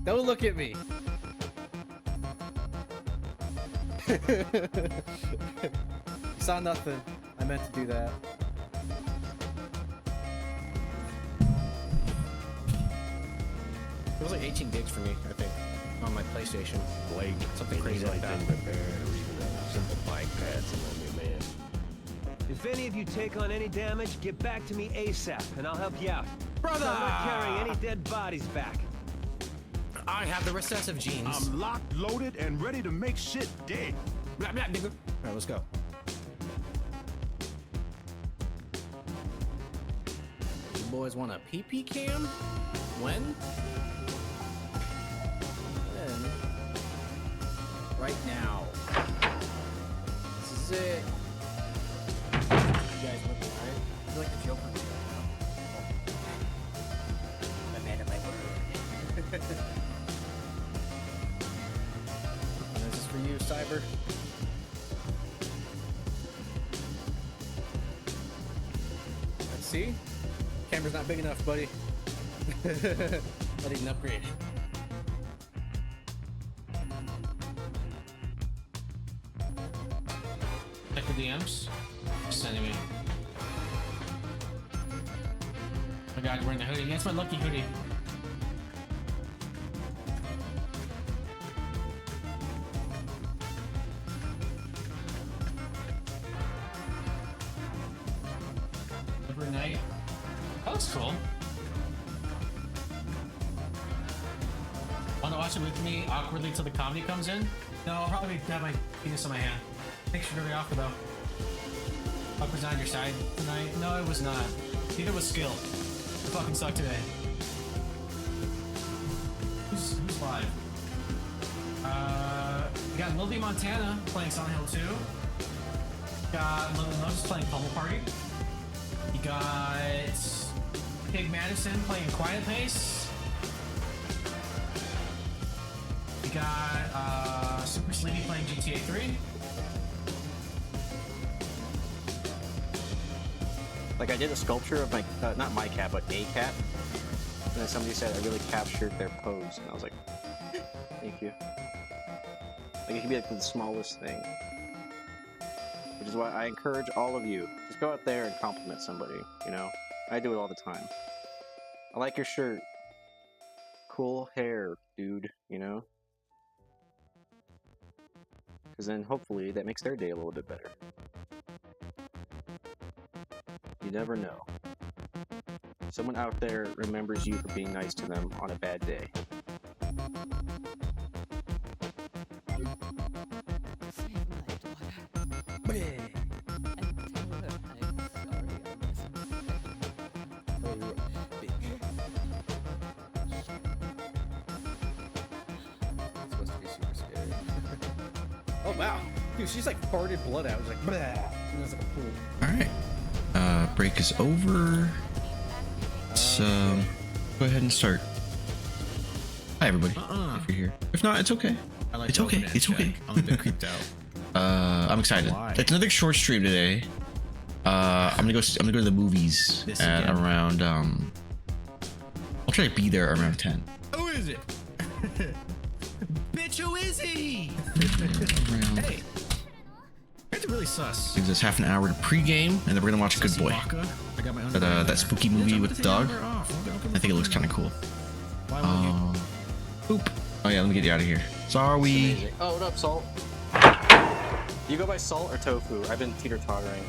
Don't look at me. Saw nothing. I meant to do that. It was like 18 gigs for me, I think, on my PlayStation. Blake, Something crazy like that. Repair or even a simple bike pads and then your man. If any of you take on any damage, get back to me ASAP, and I'll help you out. Brother! I'm not carrying any dead bodies back. I have the recessive genes. I'm locked, loaded, and ready to make shit dead. Blah, blah, nigga. Alright, let's go. You boys want a PP cam? When? Then. Right now. This is it. You guys looking alright? I feel like the Joker right now. I'm a man of my word. And this is for you, Cyber. Let's see. Camera's not big enough, buddy. I need an upgrade. Check the DMs. Sending me. Oh my god, you're wearing the hoodie. That's my lucky hoodie. Overnight. That looks cool. Want to watch it with me awkwardly till the comedy comes in? No, I'll probably have my penis in my hand. Thanks for very often though. Awkward's on your side tonight? No, it was not. Neither was skill. It fucking sucked today. Who's live? We got Lil B Montana playing Silent Hill 2. Got Lil Moses playing Pummel Party. You got Pig Madison playing Quiet Pace. You got Super Sleepy playing GTA 3. Like I did a sculpture of my, not my cat, but a cat. And then somebody said I really captured their pose. And I was like, thank you. Like it could be like the smallest thing. Which is why I encourage all of you, just go out there and compliment somebody, you know? I do it all the time. I like your shirt. Cool hair, dude, you know? Because then hopefully that makes their day a little bit better. You never know. Someone out there remembers you for being nice to them on a bad day. Oh wow, dude, she's like farted blood out. It was like, blah. And it was like a pool. All right. Break is over. Let's go ahead and start. Hi everybody. If you're here. If not, it's okay. I like It's okay. It's okay. I'm a bit creeped out. I'm excited. Why? It's another short stream today. I'm gonna go to the movies This at again? around I'll try to be there around 10. Who is it? Bitch, who is he? Around, Hey. It's really sus. gives us half an hour to pregame, and then we're gonna watch Good Boy. Baka. I got my That spooky movie with the dog. I think it looks kind of cool. Why won't you? Oop. Oh yeah, let me get you out of here. Sorry. Oh, what up, Salt? Do you go by Salt or Tofu? I've been teeter-tottering.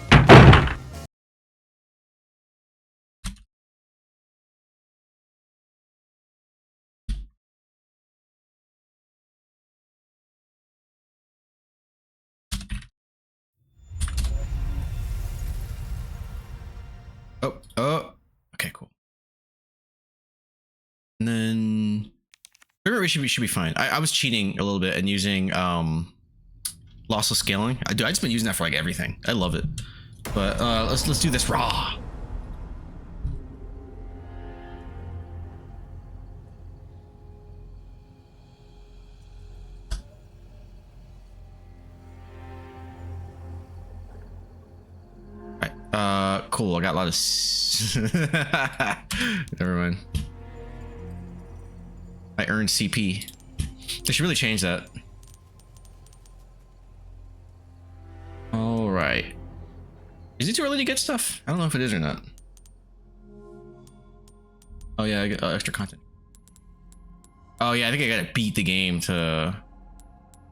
Oh. Okay, cool. And then we should be fine. I was cheating a little bit and using lossless scaling. I just been using that for like everything. I love it. But let's do this raw. Cool. I got a lot of. Never mind. I earned CP. They should really change that. All right. Is it too early to get stuff? I don't know if it is or not. Oh yeah, I get extra content. Oh yeah, I think I gotta beat the game to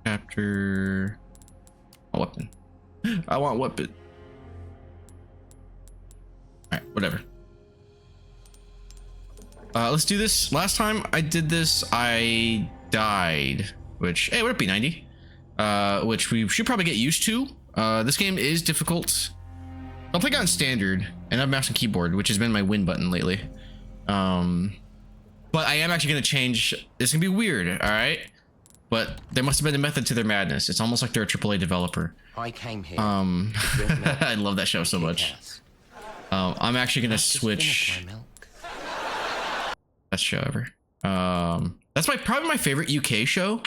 capture a weapon. I want weapon. All right, whatever. Let's do this. Last time I did this, I died, which, hey, what up, B90? Which we should probably get used to. This game is difficult. I'll play it on standard, and I've mouse and keyboard, which has been my win button lately. But I am actually going to change. It's going to be weird, all right? But there must have been a method to their madness. It's almost like they're a AAA developer. I came here. I love that show so much. I'm actually going to switch. Best show ever. That's probably my favorite UK show.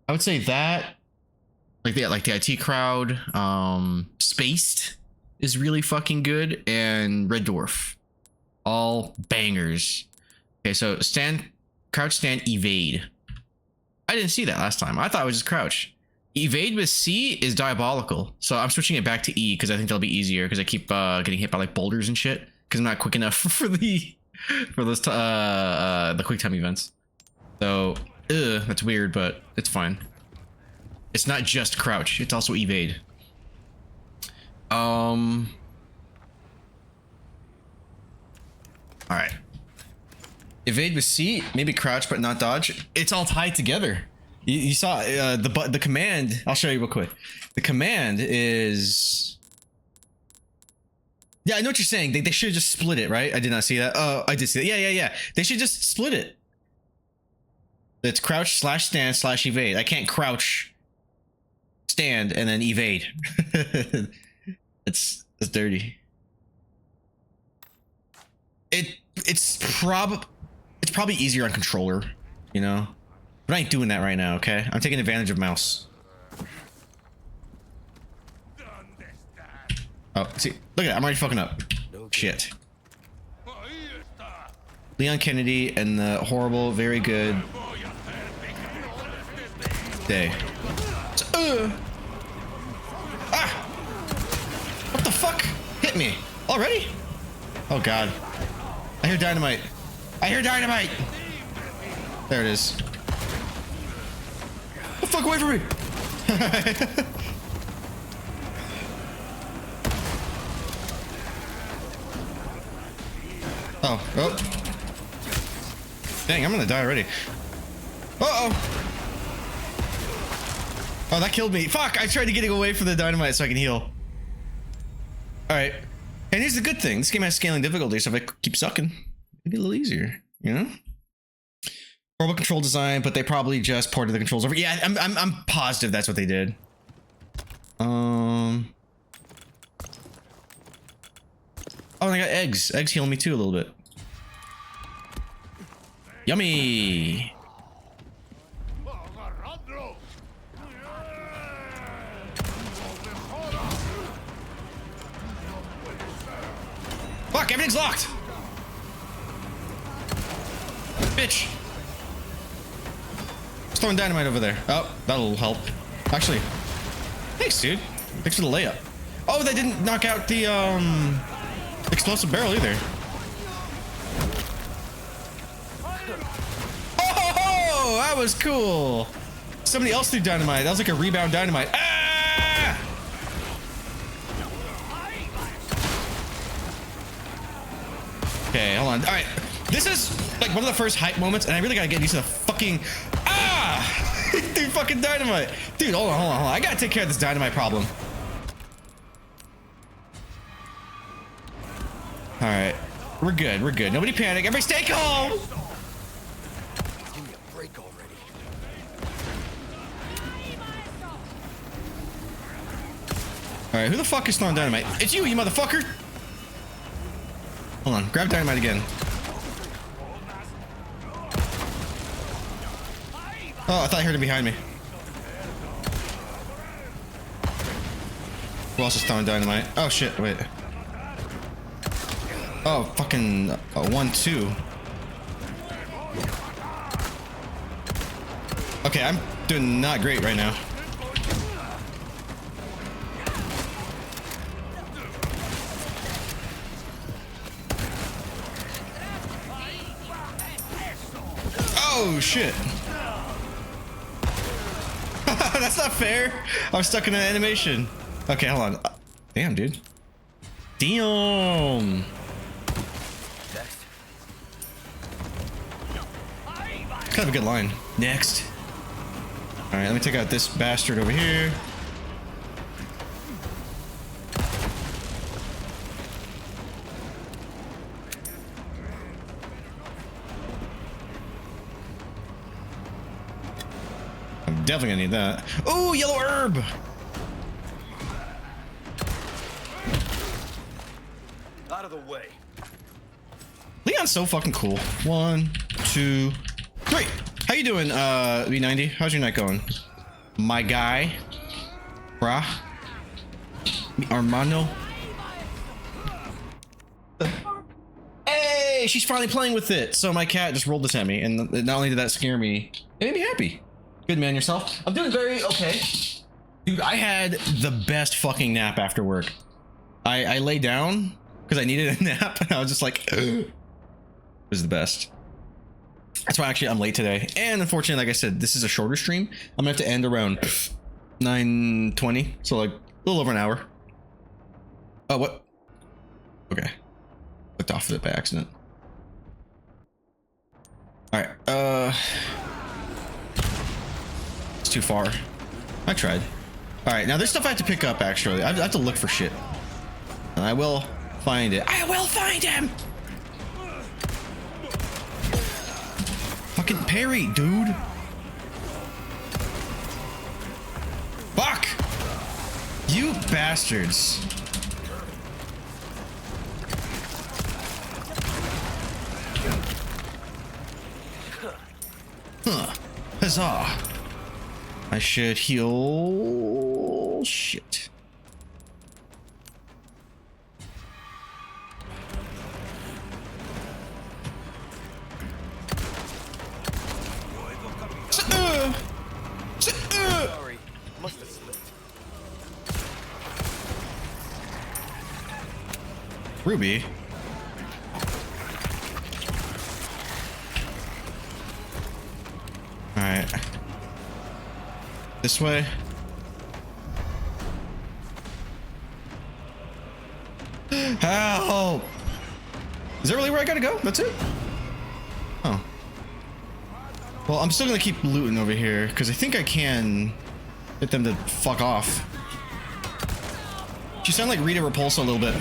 I would say that, like the IT Crowd, Spaced is really fucking good, and Red Dwarf, all bangers. Okay, so crouch, stand, evade. I didn't see that last time. I thought it was just crouch. Evade with C is diabolical, so I'm switching it back to E because I think that'll be easier because I keep getting hit by like boulders and shit because I'm not quick enough for the quick time events. So that's weird, but it's fine. It's not just crouch, it's also evade. All right. Evade with C, maybe crouch but not dodge. It's all tied together. You saw the command. I'll show you real quick. The command is. Yeah, I know what you're saying. They should just split it, right? I did not see that. Oh, I did see that. Yeah. They should just split it. It's crouch / stand / evade. I can't crouch, stand, and then evade. It's dirty. It's probably easier on controller, you know. But I ain't doing that right now. Okay, I'm taking advantage of mouse. Oh, see, look at that. I'm already fucking up. Shit. Leon Kennedy and the horrible, very good day. Ah! What the fuck? Hit me already? Oh god. I hear dynamite. I hear dynamite. There it is. The fuck away from me. Oh. Dang, I'm gonna die already. Uh-oh. Oh, that killed me. Fuck, I tried to get away from the dynamite so I can heal. Alright. And here's the good thing. This game has scaling difficulty, so if I keep sucking, it'll be a little easier, you know? Horrible control design, but they probably just ported the controls over. Yeah, I'm positive that's what they did. Oh, and I got eggs. Eggs heal me too a little bit. Yummy. Fuck, everything's locked. Bitch. Throwing dynamite over there. Oh, that'll help. Actually, thanks, dude. Thanks for the layup. Oh, that didn't knock out the explosive barrel either. Oh, that was cool. Somebody else threw dynamite. That was like a rebound dynamite. Ah! Okay, hold on. All right, this is like one of the first hype moments, and I really gotta get used to the fucking. Dude, fucking dynamite. Dude, hold on. I gotta take care of this dynamite problem. All right, we're good. Nobody panic. Everybody stay calm. Give me a break already. All right, who the fuck is throwing dynamite? It's you motherfucker. Hold on, grab dynamite again. Oh, I thought I heard it behind me. Who else is throwing dynamite? Oh shit, wait. Oh, fucking 1-2. Okay, I'm doing not great right now. Oh shit. That's not fair. I'm stuck in an animation. Okay, hold on. Damn, dude. Damn. Kind of a good line. Next. All right, let me take out this bastard over here. I'm definitely gonna need that. Oh, yellow herb. Out of the way. Leon's so fucking cool. 1, 2, 3. How you doing, V90? How's your night going? My guy. Brah. Mi hermano. Hey, she's finally playing with it. So my cat just rolled this at me, and not only did that scare me, it made me happy. Good man, yourself? I'm doing very okay. Dude, I had the best fucking nap after work. I lay down because I needed a nap, and I was just like, it was the best. That's why actually I'm late today. And unfortunately, like I said, this is a shorter stream. I'm gonna have to end around 9:20, so like a little over an hour. Oh, what? Okay. Clicked off of it by accident. All right, it's too far. I tried. All right, now there's stuff I have to pick up, actually. I have to look for shit. And I will find it. I will find him! Fucking parry, dude. Fuck! You bastards. Huh. Huzzah. I should heal... Shit. Sorry, must have slipped. Ruby. All right. This way. Help! Is that really where I gotta go? That's it? Oh. Well, I'm still gonna keep looting over here because I think I can get them to fuck off. You sound like Rita Repulsa a little bit.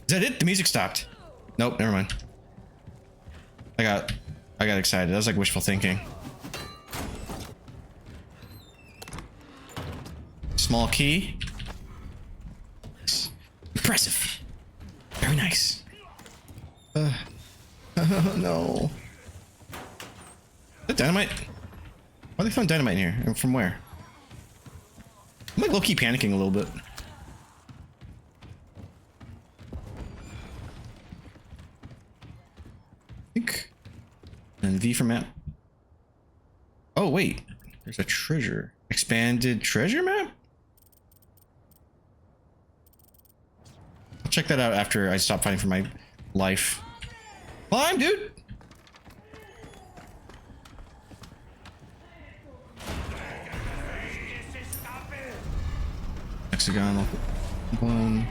Is that it? The music stopped. Nope, never mind. I got excited. That was like wishful thinking. Small key. Impressive. Very nice. No. Is that dynamite? Why they found dynamite in here? And from where? I'm like low-key panicking a little bit. And V for map. Oh wait, there's a treasure. Expanded treasure map? I'll check that out after I stop fighting for my life. Climb, dude! Hexagon. One.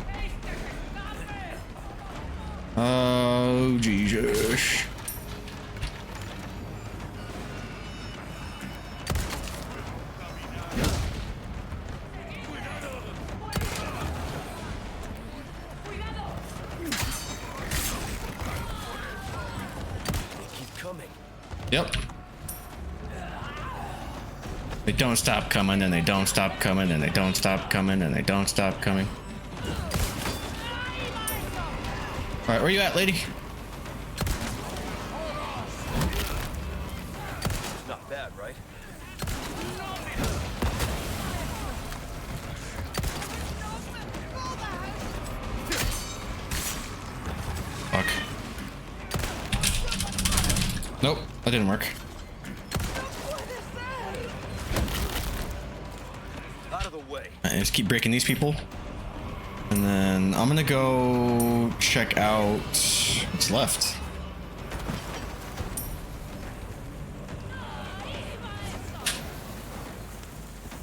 Oh, Jesus. Yep. They don't stop coming, and they don't stop coming, and they don't stop coming, and they don't stop coming. Alright, where you at, lady? Not bad, right? Fuck. Nope, that didn't work. Out of the way. I just keep breaking these people. And then I'm gonna go check out what's left.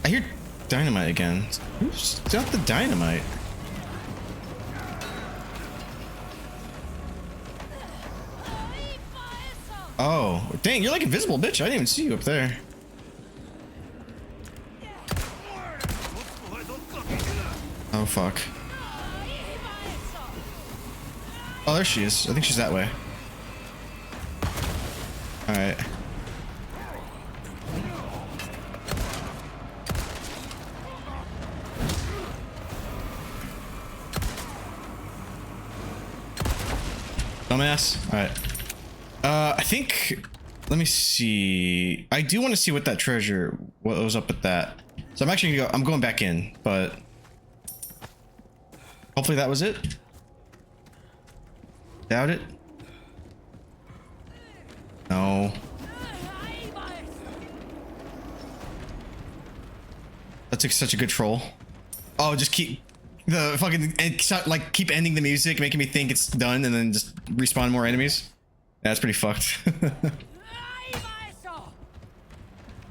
I hear dynamite again. Who's got the dynamite? Oh, dang, you're like invisible, bitch. I didn't even see you up there. Oh, fuck. Oh, there she is. I think she's that way. Alright. Dumbass. Alright. I think... Let me see. I do want to see what that treasure... What was up with that. So I'm actually gonna go... I'm going back in, but... Hopefully that was it. Doubt it. No. That's such a good troll. Oh, just keep the fucking like keep ending the music, making me think it's done, and then just respawn more enemies. That's pretty fucked.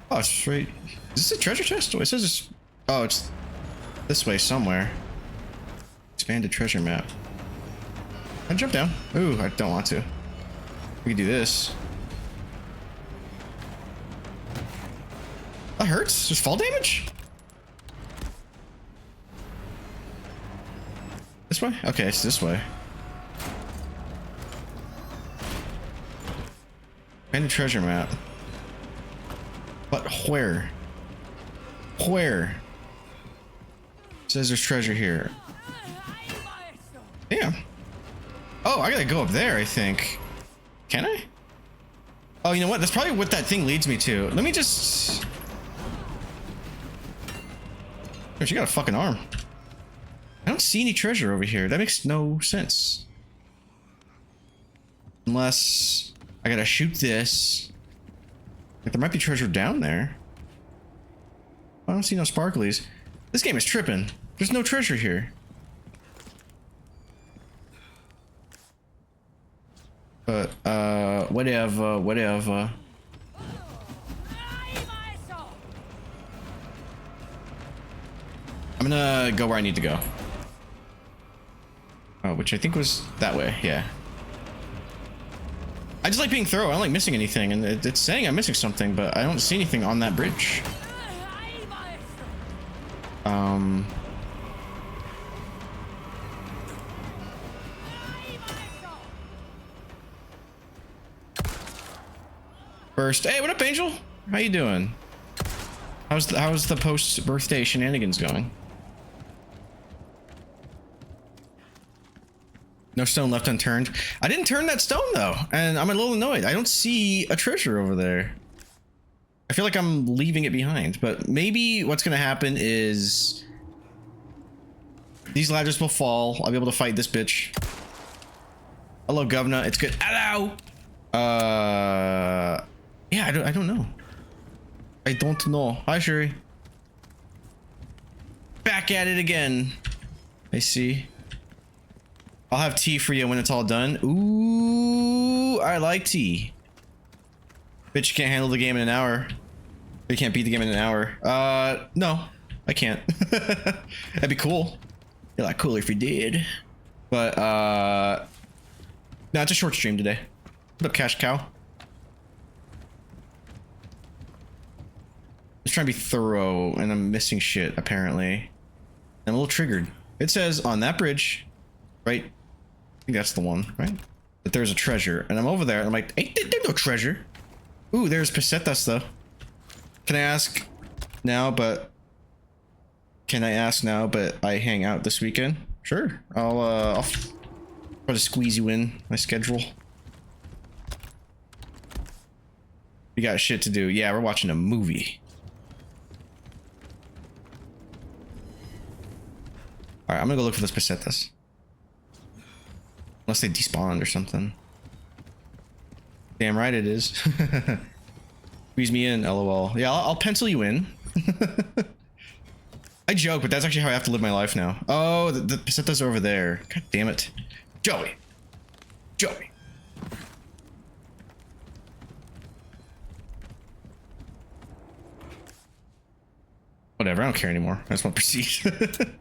Oh, it's straight. Is this a treasure chest? It says it's. Oh, it's this way somewhere. Expanded treasure map. I jump down. Ooh, I don't want to. We can do this. That hurts. There's fall damage? This way? Okay, it's this way. Expanded treasure map. But where? Where? It says there's treasure here. Damn. Oh, I gotta go up there, I think. Can I? Oh, you know what? That's probably what that thing leads me to. Let me just... Oh, she got a fucking arm. I don't see any treasure over here. That makes no sense. Unless I gotta shoot this. Like, there might be treasure down there. I don't see no sparklies. This game is tripping. There's no treasure here. But, whatever, whatever. I'm gonna go where I need to go. Oh, which I think was that way, yeah. I just like being thorough. I don't like missing anything, and it's saying I'm missing something, but I don't see anything on that bridge. First, hey, what up, Angel? How you doing? How's the post-birthday shenanigans going? No stone left unturned. I didn't turn that stone though, and I'm a little annoyed. I don't see a treasure over there. I feel like I'm leaving it behind, but maybe what's gonna happen is these ladders will fall. I'll be able to fight this bitch. Hello, governor. It's good. Hello. Yeah, I don't know. I don't know. Hi, Shuri. Back at it again. I see. I'll have tea for you when it's all done. Ooh, I like tea. Bitch, you can't handle the game in an hour. You can't beat the game in an hour. No, I can't. That'd be cool. It'd be a lot cooler if you did. But, no, it's a short stream today. What up, Cash Cow? Just trying to be thorough, and I'm missing shit, apparently. I'm a little triggered. It says on that bridge, right? I think that's the one, right? That there's a treasure, and I'm over there, and I'm like, hey, there's no treasure. Ooh, there's pesetas, though. Can I ask now, but... Can I ask now, but I hang out this weekend? Sure. I'll try to squeeze you in my schedule. We got shit to do. Yeah, we're watching a movie. All right, I'm gonna go look for those pesetas. Unless they despawned or something. Damn right it is. Squeeze me in, lol. Yeah, I'll pencil you in. I joke, but that's actually how I have to live my life now. Oh, the pesetas are over there. God damn it. Joey. Joey. Whatever, I don't care anymore. I just want to proceed.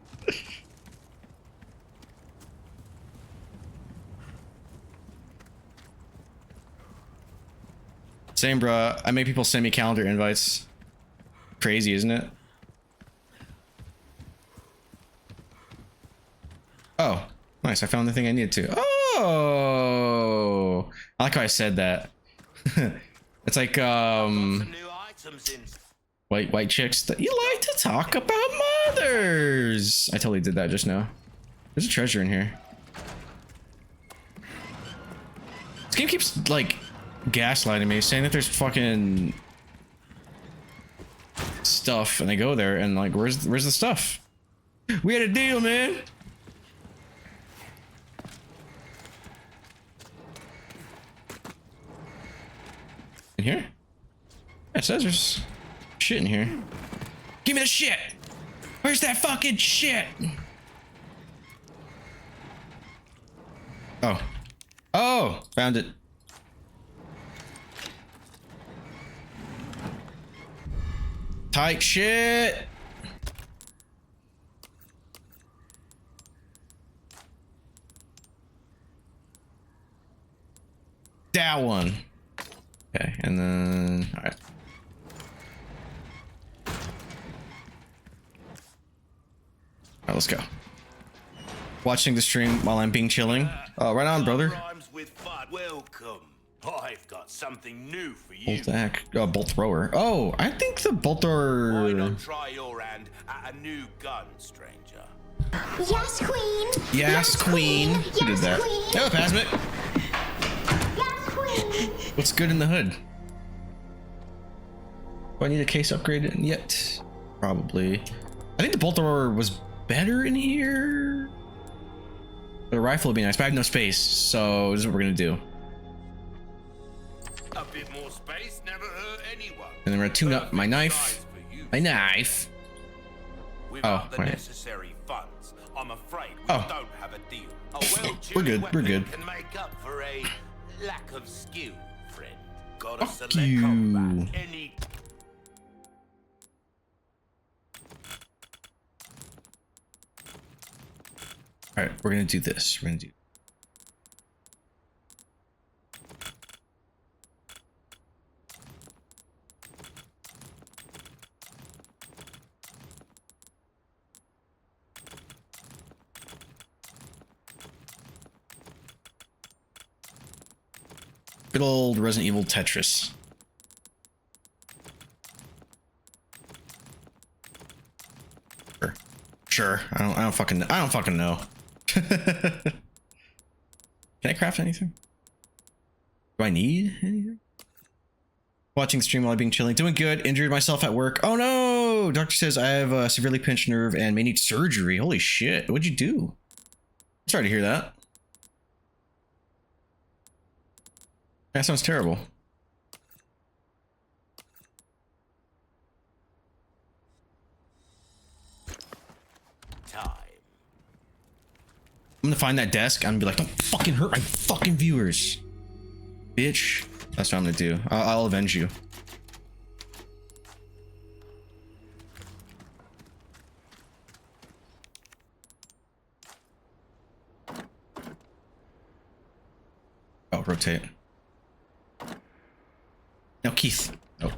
Same, bruh. I make people send me calendar invites. Crazy, isn't it? Oh, nice. I found the thing I needed to. Oh, I like how I said that. It's like, white chicks that you like to talk about mothers. I totally did that just now. There's a treasure in here. This game keeps, like, gaslighting me, saying that there's fucking stuff, and I go there and like, where's the stuff? We had a deal, man. In here? Yeah, it says there's shit in here. Give me the shit. Where's that fucking shit? Oh, found it. Tight shit. That one. Okay, and then all right. All right, let's go. Watching the stream while I'm being chilling. Right on, brother. Welcome. I've got something new for you. Bolt thrower. Oh, I think the bolt thrower. Why not try your hand at a new gun, stranger? Yes, queen. Yes, queen. Who did that? Oh, Pasmit. Yes, queen. What's good in the hood? Do I need a case upgrade yet? Probably. I think the bolt thrower was better in here. But a rifle would be nice, but I have no space, so this is what we're gonna do. A bit more space never hurt anyone. And then we're gonna tune up my knife. My knife. Without the necessary funds, I'm afraid we don't have a deal. A We're good. We're good. Can make up for a lack of skill, friend. Gotta Fuck select you. combat any. All right, we're gonna do this. We're gonna do. Good old Resident Evil Tetris. Sure. I don't fucking know. Can I craft anything? Do I need anything? Watching the stream while I'm being chilling. Doing good. Injured myself at work. Oh no! Doctor says I have a severely pinched nerve and may need surgery. Holy shit. What'd you do? Sorry to hear that. That sounds terrible. I'm gonna find that desk. I'm gonna be like, don't fucking hurt my fucking viewers, bitch. That's what I'm gonna do. I'll avenge you. Oh, rotate. No, Keith. Oh.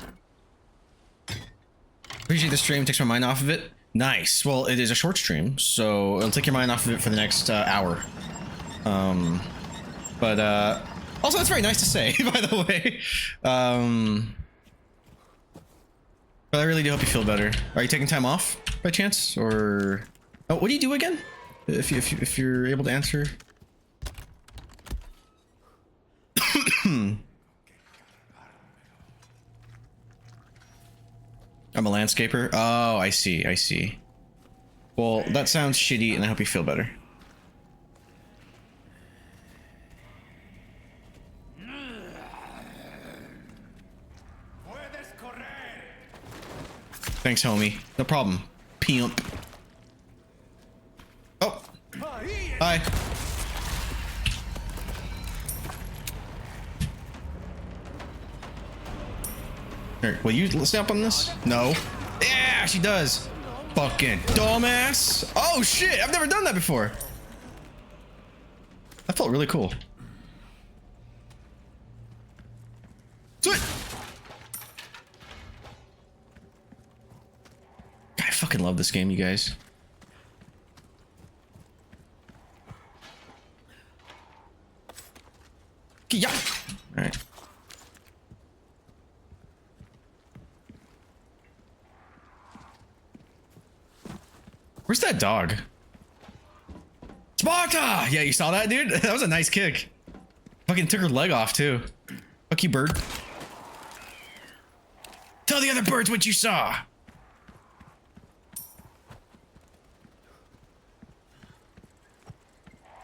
Appreciate the stream. Takes my mind off of it. Nice. Well, it is a short stream, so it'll take your mind off of it for the next hour. But also that's very nice to say, by the way. But I really do hope you feel better. Are you taking time off by chance, or oh, what do you do again? If you're able to answer. I'm a landscaper. Oh, I see. I see. Well, that sounds shitty, and I hope you feel better. Thanks, homie. No problem. Pimp. Oh. Hi. Here, will you step on this? No. Yeah, she does. Fucking dumbass. Oh shit, I've never done that before. That felt really cool. Sweet. I fucking love this game, you guys. Yeah. All right. Where's that dog? Sparta! Yeah, you saw that, dude? That was a nice kick. Fucking took her leg off, too. Fuck you, bird. Tell the other birds what you saw.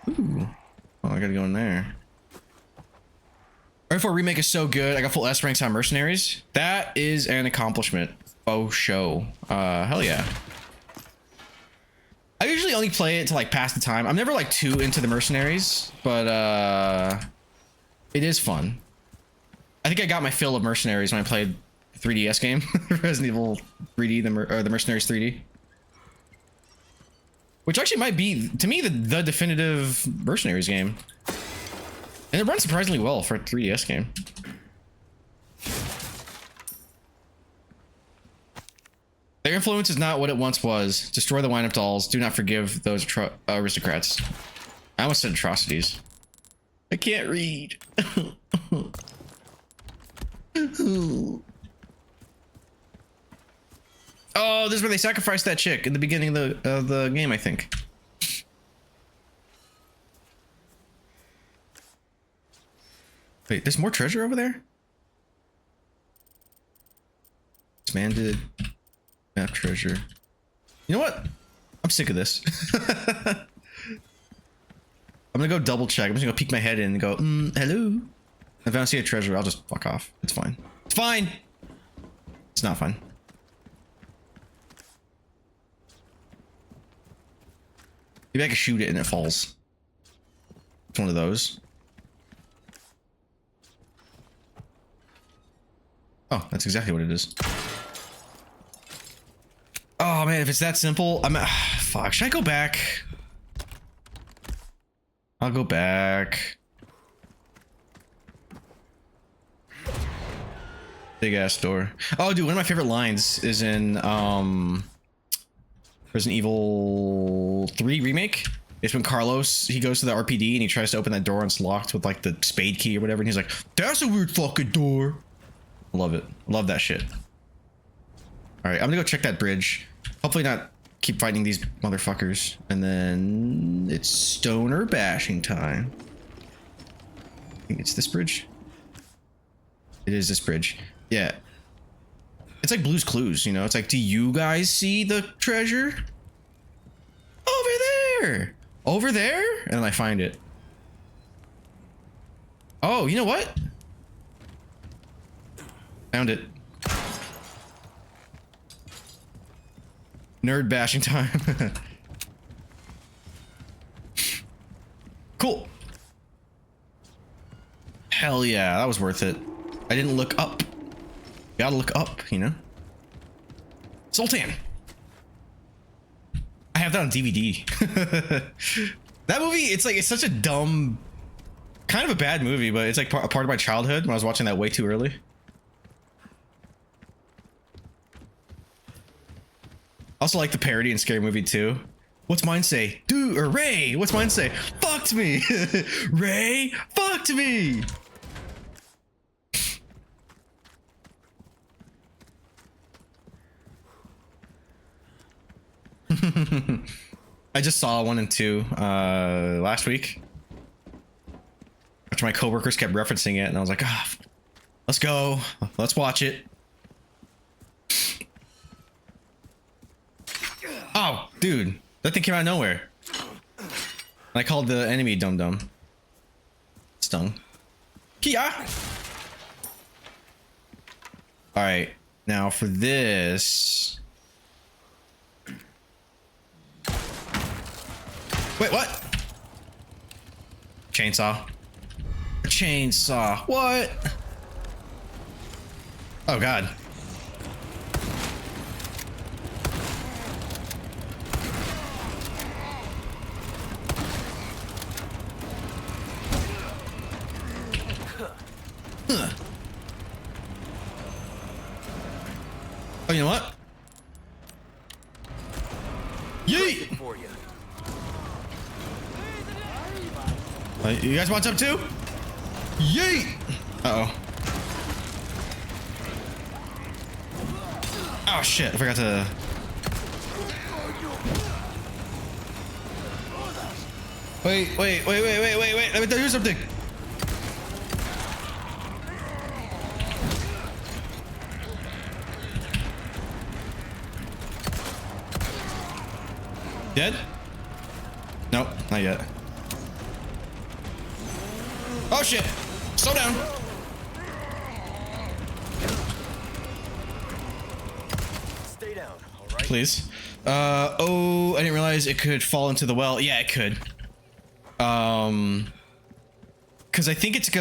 Ooh. Oh, I gotta go in there. R4 Remake is so good. I got full S ranks on Mercenaries. That is an accomplishment. Oh, show. Hell yeah. I usually only play it to like pass the time. I'm never like too into the Mercenaries, but it is fun. I think I got my fill of Mercenaries when I played the 3DS game, Resident Evil 3D, the Mercenaries 3D, which actually might be to me the definitive Mercenaries game, and it runs surprisingly well for a 3DS game. Their influence is not what it once was. Destroy the wind-up dolls. Do not forgive those aristocrats. I almost said atrocities. I can't read. Oh, this is where they sacrificed that chick in the beginning of the game, I think. Wait, there's more treasure over there? Expanded. Map treasure. You know what? I'm sick of this. I'm gonna go double check. I'm just gonna peek my head in and go, hello. If I don't see a treasure, I'll just fuck off. It's fine. It's fine. It's not fine. Maybe I can shoot it and it falls. It's one of those. Oh, that's exactly what it is. Oh man, if it's that simple, fuck. Should I go back? I'll go back. Big ass door. Oh, dude, one of my favorite lines is in Resident Evil 3 remake. It's when Carlos, he goes to the RPD and he tries to open that door and it's locked with like the spade key or whatever, and he's like, "That's a weird fucking door." I love it. Love that shit. All right, I'm gonna go check that bridge. Hopefully not keep fighting these motherfuckers. And then it's stoner bashing time. I think it's this bridge. It is this bridge. Yeah. It's like Blue's Clues, you know? It's like, do you guys see the treasure? Over there! Over there? And then I find it. Oh, you know what? Found it. Nerd bashing time. Cool. Hell yeah, that was worth it. I didn't look up. Gotta look up, you know? Sultan. I have that on DVD. That movie, it's like, it's such a dumb, kind of a bad movie, but it's like a part of my childhood when I was watching that way too early. Also like the parody in Scary Movie 2. What's mine say? Dude, or Ray, what's mine say? Fucked me. Ray, fucked me. I just saw 1 and 2 last week. After my coworkers kept referencing it and I was like, ah, let's go. Let's watch it. Oh, dude, that thing came out of nowhere. I called the enemy dum dum. Stung. Kia. All right, now for this. Wait, what? Chainsaw. A chainsaw. What? Oh God. Huh. Oh, you know what? Yeet! For you. You guys want some too? Yeet! Uh-oh. Oh shit, I forgot to... Wait, let me tell you something. Dead? Nope, not yet. Oh shit! Slow down! Stay down, alright? Please. Oh, I didn't realize it could fall into the well. Yeah, it could. Because I think it's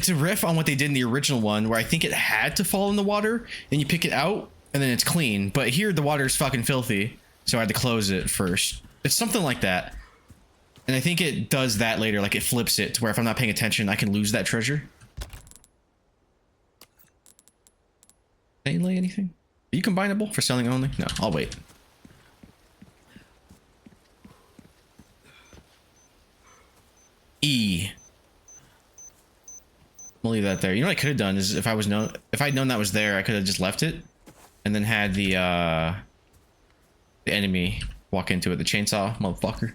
a riff on what they did in the original one, where I think it had to fall in the water, and you pick it out, and then it's clean. But here, the water is fucking filthy, so I had to close it first. It's something like that. And I think it does that later, like it flips it to where if I'm not paying attention, I can lose that treasure. Can you lay anything? Are you combinable for selling only? No, I'll wait. E. We'll leave that there. You know what I could have done is if I'd known that was there, I could have just left it and then had the enemy walk into it, the chainsaw motherfucker.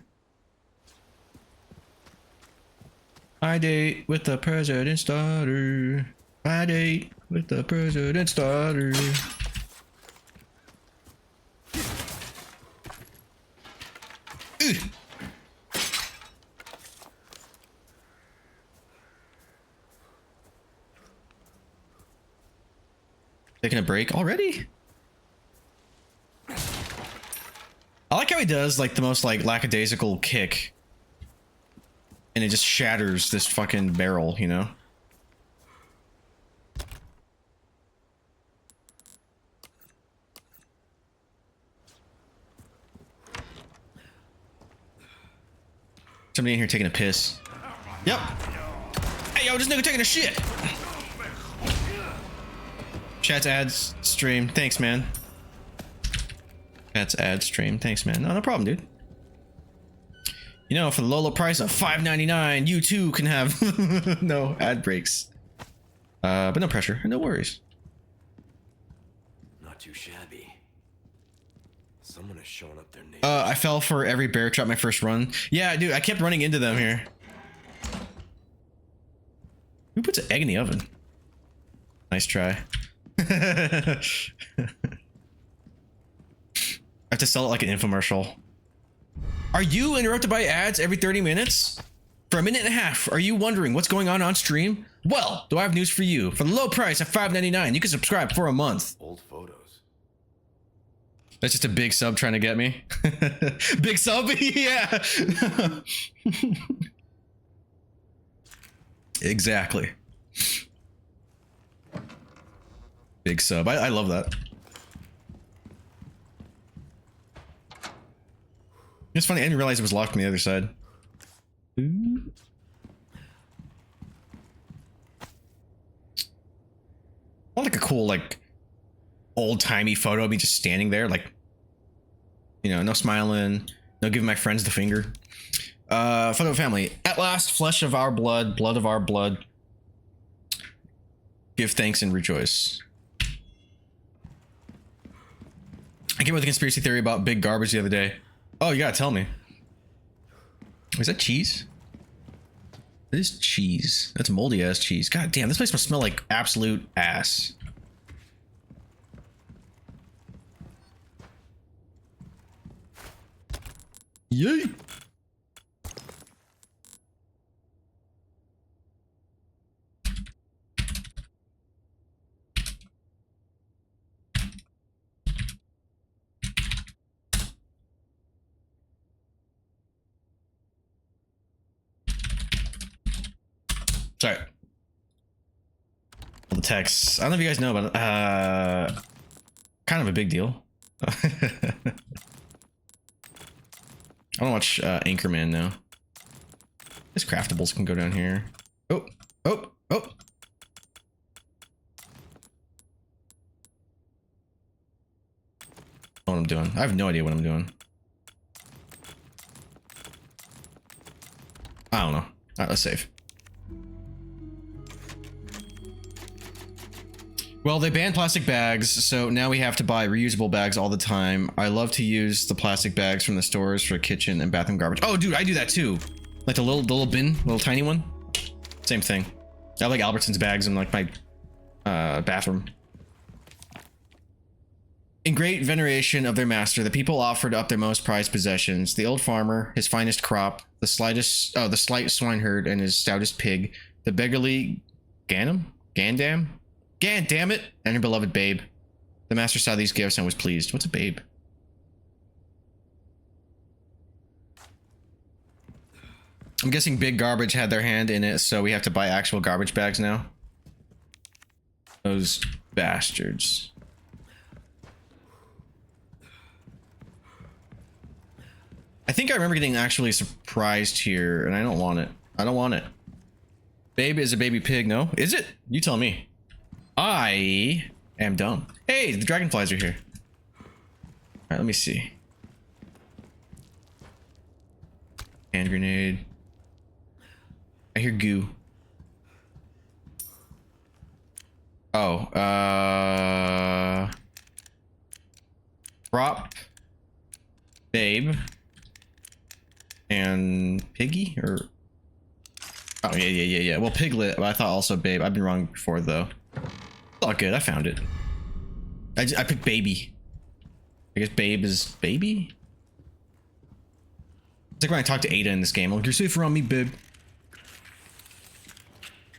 I date with the president's daughter. I date with the president's daughter. Ugh. Taking a break already? I like how he does like the most like lackadaisical kick. And it just shatters this fucking barrel, you know? Somebody in here taking a piss. Yep. Hey, yo, this nigga taking a shit. Chat's ads stream. Thanks, man. Chat's ad stream. Thanks, man. No problem, dude. You know, for the low, low price of $5.99, you too can have no ad breaks. But no pressure, no worries. Not too shabby. Someone is showing up their name. I fell for every bear trap my first run. Yeah, dude, I kept running into them here. Who puts an egg in the oven? Nice try. I have to sell it like an infomercial. Are you interrupted by ads every 30 minutes? For a minute and a half, are you wondering what's going on stream? Well, do I have news for you? For the low price of $5.99, you can subscribe for a month. Old photos. That's just a big sub trying to get me. Big sub? Yeah. Exactly. Big sub. I love that. It's funny, I didn't realize it was locked on the other side. Ooh. I want like a cool, like, old-timey photo of me just standing there, like, you know, no smiling, no giving my friends the finger. Photo of family. At last, flesh of our blood, blood of our blood. Give thanks and rejoice. I came up with a conspiracy theory about big garbage the other day. Oh, you gotta tell me. Is that cheese? It is cheese. That's moldy ass cheese. God damn, this place must smell like absolute ass. Yay! Sorry. The texts. I don't know if you guys know, but kind of a big deal. I want to watch Anchorman now. These craftables can go down here. Oh, oh, oh. I don't know what I'm doing. I have no idea what I'm doing. I don't know. All right, let's save. Well, they banned plastic bags, so now we have to buy reusable bags all the time. I love to use the plastic bags from the stores for kitchen and bathroom garbage. Oh, dude, I do that too. Like the little bin, little tiny one. Same thing. I have like Albertsons bags in like my bathroom. In great veneration of their master, the people offered up their most prized possessions: the old farmer, his finest crop, the slight swineherd and his stoutest pig, the beggarly Gandam, God damn it, and her beloved babe. The master saw these gifts and was pleased. What's a babe? I'm guessing Big Garbage had their hand in it, so we have to buy actual garbage bags now. Those bastards. I think I remember getting actually surprised here, and I don't want it. I don't want it. Babe is a baby pig, no? Is it? You tell me. I am dumb. Hey, the dragonflies are here. All right, let me see. Hand grenade. I hear goo. Oh, prop, babe, and piggy, or oh yeah. Well, piglet. But I thought also babe. I've been wrong before though. It's all good. I found it. I picked baby. I guess babe is baby. It's like when I talk to Ada in this game. I'm like, you're safer on me, babe.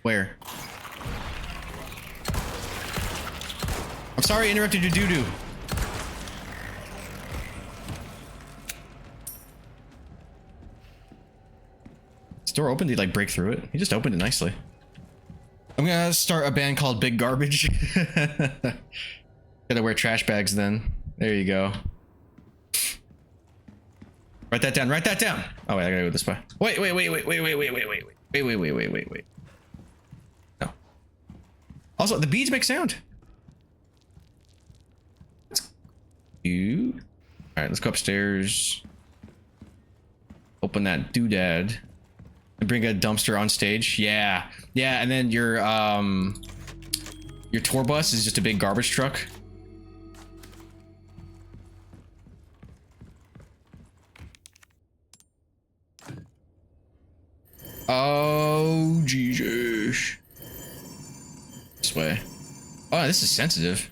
Where? I'm sorry I interrupted your doo-doo. Is the door open? Did he like break through it? He just opened it nicely. I'm gonna start a band called Big Garbage. Gotta wear trash bags then. There you go. Write that down. Write that down. Oh wait, I gotta go this way. Wait. No. Also, the beads make sound. That's cute. All right, let's go upstairs. Open that doodad. And bring a dumpster on stage. Yeah, and then your tour bus is just a big garbage truck. Oh Jesus! This way. Oh, this is sensitive.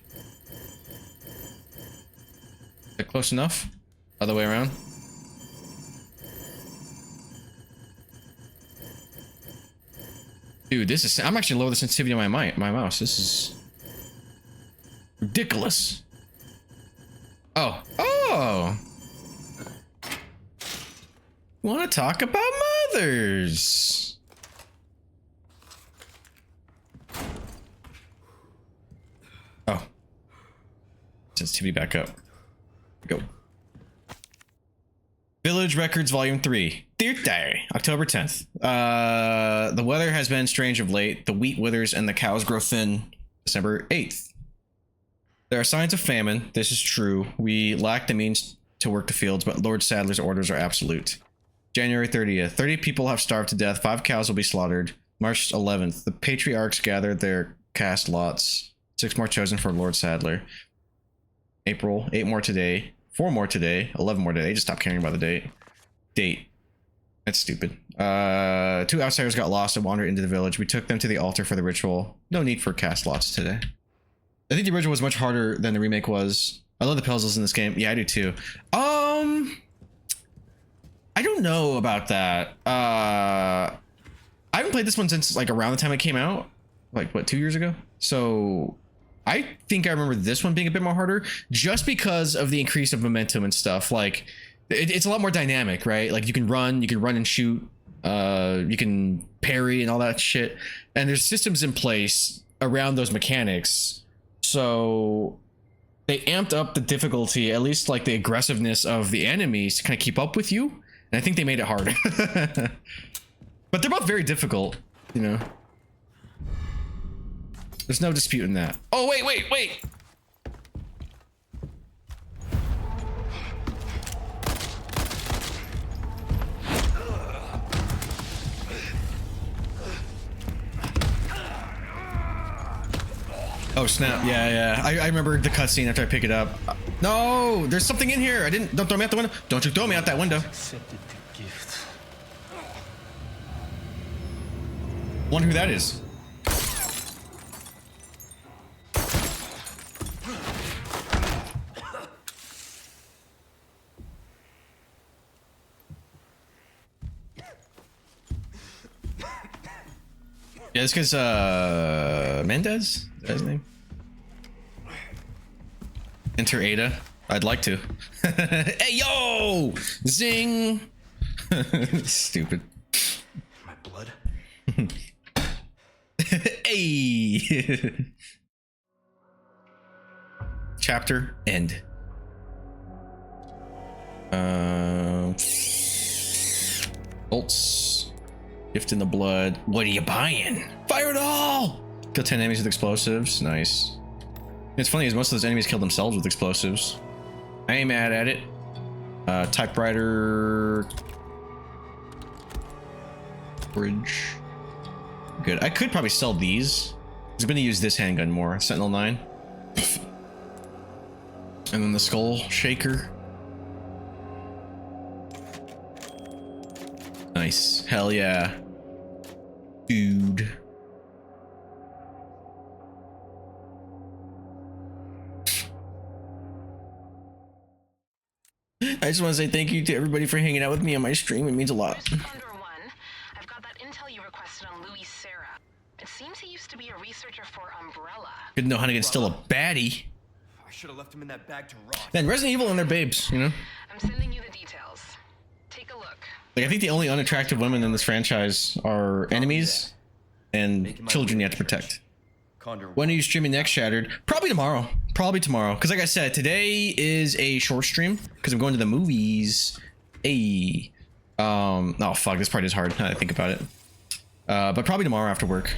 Is it close enough? Other way around. Dude, this is... I'm actually lower the sensitivity on my mouse. This is... ridiculous. Oh! Want to talk about mothers? Oh. Sensitivity back up. Go. Village Records Volume 3. Dear Diary, October 10th. The weather has been strange of late. The wheat withers and the cows grow thin. December 8th. There are signs of famine. This is true. We lack the means to work the fields, but Lord Sadler's orders are absolute. January 30th. 30 people have starved to death. 5 cows will be slaughtered. March 11th. The patriarchs gathered their cast lots. 6 more chosen for Lord Sadler. April. 8 more today. 4 more today. 11 more today. Just stop caring about the date. That's stupid. 2 outsiders got lost and wandered into the village. We took them to the altar for the ritual. No need for cast lots today. I think the original was much harder than the remake was. I love the puzzles in this game. Yeah, I do too. know about that. I haven't played this one since like around the time it came out, like what, 2 years ago. So I think I remember this one being a bit more harder, just because of the increase of momentum and stuff. Like it's a lot more dynamic, right? Like you can run and shoot, you can parry and all that shit, and there's systems in place around those mechanics. So they amped up the difficulty, at least like the aggressiveness of the enemies, to kind of keep up with you. And I think they made it hard. But they're both very difficult, you know. There's no disputing that. Oh, wait. Oh snap! Yeah. I remember the cutscene after I pick it up. No, there's something in here. Don't throw me out the window. Don't you throw me out that window. Accepted the gift. Wonder who that is. Yeah, this guy's Mendez? Is that his name? Enter Ada. I'd like to. Hey yo! Zing! Stupid. My blood. Hey! Chapter end. Bolts. Gift in the blood. What are you buying? Fire it all! Kill 10 enemies with explosives. Nice. It's funny is most of those enemies kill themselves with explosives. I ain't mad at it. Typewriter. Bridge. Good. I could probably sell these. I'm gonna use this handgun more. Sentinel 9. And then the skull shaker. Nice. Hell yeah. Dude. I just want to say thank you to everybody for hanging out with me on my stream. It means a lot. Mr. Condor 1, I've got that intel you requested on Louis Serra. It seems he used to be a researcher for Umbrella. Good to know how to instill a baddie. I should have left him in that bag to rot. Man, Resident Evil and their babes, you know? I'm sending you the details. Take a look. Like, I think the only unattractive women in this franchise are enemies and children you have to protect. Condor. When are you streaming next, Shattered? Probably tomorrow. Probably tomorrow. Because like I said, today is a short stream because I'm going to the movies. Hey. Oh, fuck. This part is hard now that I think about it. But probably tomorrow after work.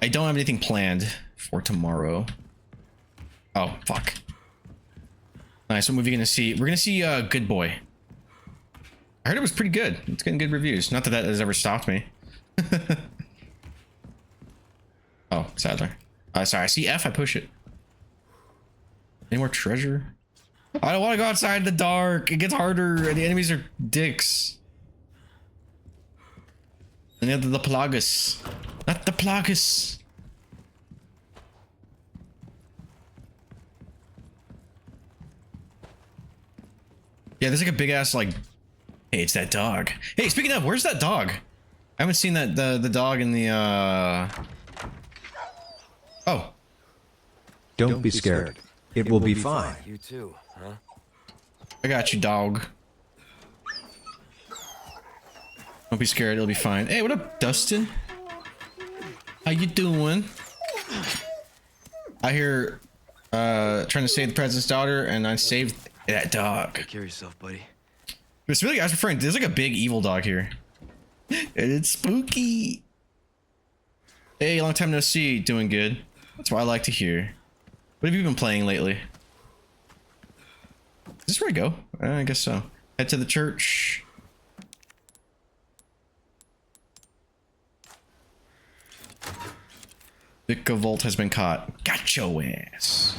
I don't have anything planned for tomorrow. Oh, fuck. Nice. What movie are you gonna see? We're gonna see Good Boy. I heard it was pretty good. It's getting good reviews. Not that that has ever stopped me. Oh, Sadler. Sorry, I see F, I push it. Any more treasure? I don't want to go outside in the dark. It gets harder, and the enemies are dicks. And the other, the Plagas. Not the Plagas. Yeah, there's like a big ass like. Hey, it's that dog. Hey, speaking of, where's that dog? I haven't seen that the dog in the Oh. Don't be scared. It will be fine. You too, huh? I got you, dog. Don't be scared, it'll be fine. Hey, what up, Dustin? How you doing? I hear trying to save the president's daughter, and I saved that dog. Take care of yourself, buddy. It's really, I was referring, there's like a big evil dog here. And it's spooky. Hey, long time no see. Doing good. That's what I like to hear. What have you been playing lately? Is this where I go? I guess so. Head to the church. Vicka Volt has been caught. Got your ass.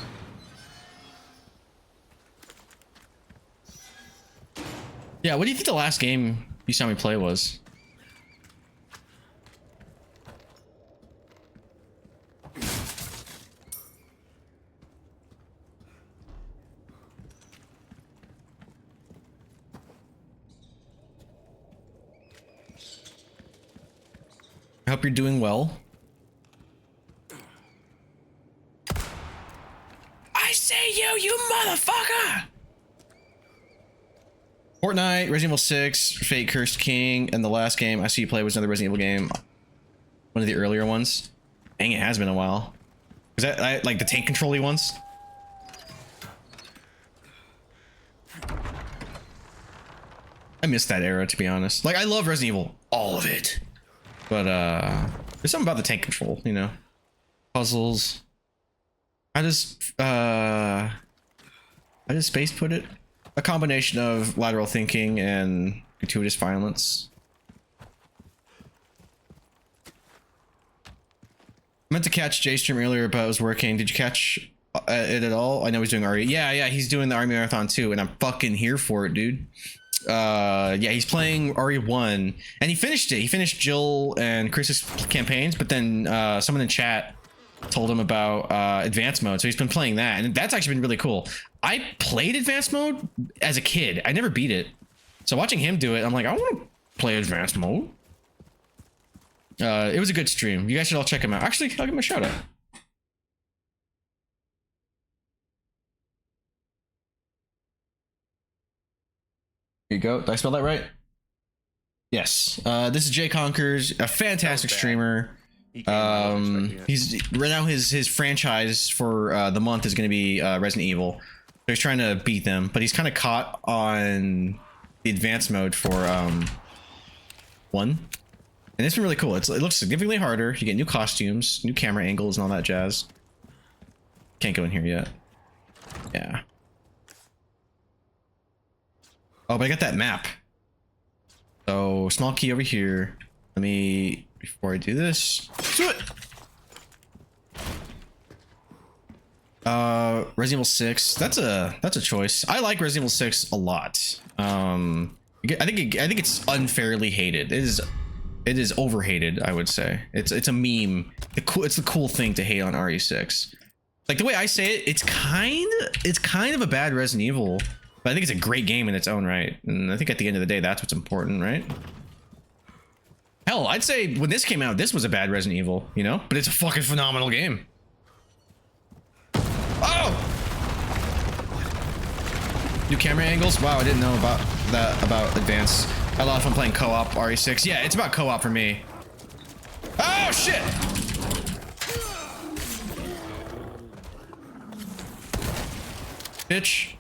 Yeah, what do you think the last game you saw me play was? hope you're doing well. I say you motherfucker! Fortnite, Resident Evil 6, Fate Cursed King, and the last game I see you play was another Resident Evil game. One of the earlier ones. Dang, it has been a while. Was that like the tank control-y ones? I missed that era, to be honest. Like, I love Resident Evil, all of it. But there's something about the tank control, you know. Puzzles. How does Space put it? A combination of lateral thinking and gratuitous violence. I meant to catch Jay's stream earlier, but I was working. Did you catch it at all? I know he's doing RE. Yeah, he's doing the Army Marathon too, and I'm fucking here for it, dude. Yeah, he's playing RE1, and he finished it. He finished Jill and Chris's campaigns, but then someone in chat told him about advanced mode, so he's been playing that, and that's actually been really cool. I played advanced mode as a kid. I never beat it, so watching him do it, I'm like, I want to play advanced mode. It was a good stream. You guys should all check him out. Actually, I'll give him a shout out. Here you go. Did I spell that right? Yes. This is Jay Conkers, a fantastic streamer. He's right now his franchise for the month is going to be Resident Evil. So he's trying to beat them, but he's kind of caught on the advanced mode for 1. And it's been really cool. It looks significantly harder. You get new costumes, new camera angles, and all that jazz. Can't go in here yet. Yeah. Oh, but I got that map. So, small key over here. Let me, before I do this, do it! Resident Evil 6. That's a choice. I like Resident Evil 6 a lot. I think it's unfairly hated. It is overhated, I would say. It's a meme. It's the cool thing to hate on RE6. Like, the way I say it, it's kind of a bad Resident Evil, but I think it's a great game in its own right. And I think at the end of the day, that's what's important, right? Hell, I'd say when this came out, this was a bad Resident Evil, you know? But it's a fucking phenomenal game. Oh! New camera angles? Wow, I didn't know about that, about advanced. I love fun playing co-op RE6. Yeah, it's about co-op for me. Oh, shit! Bitch.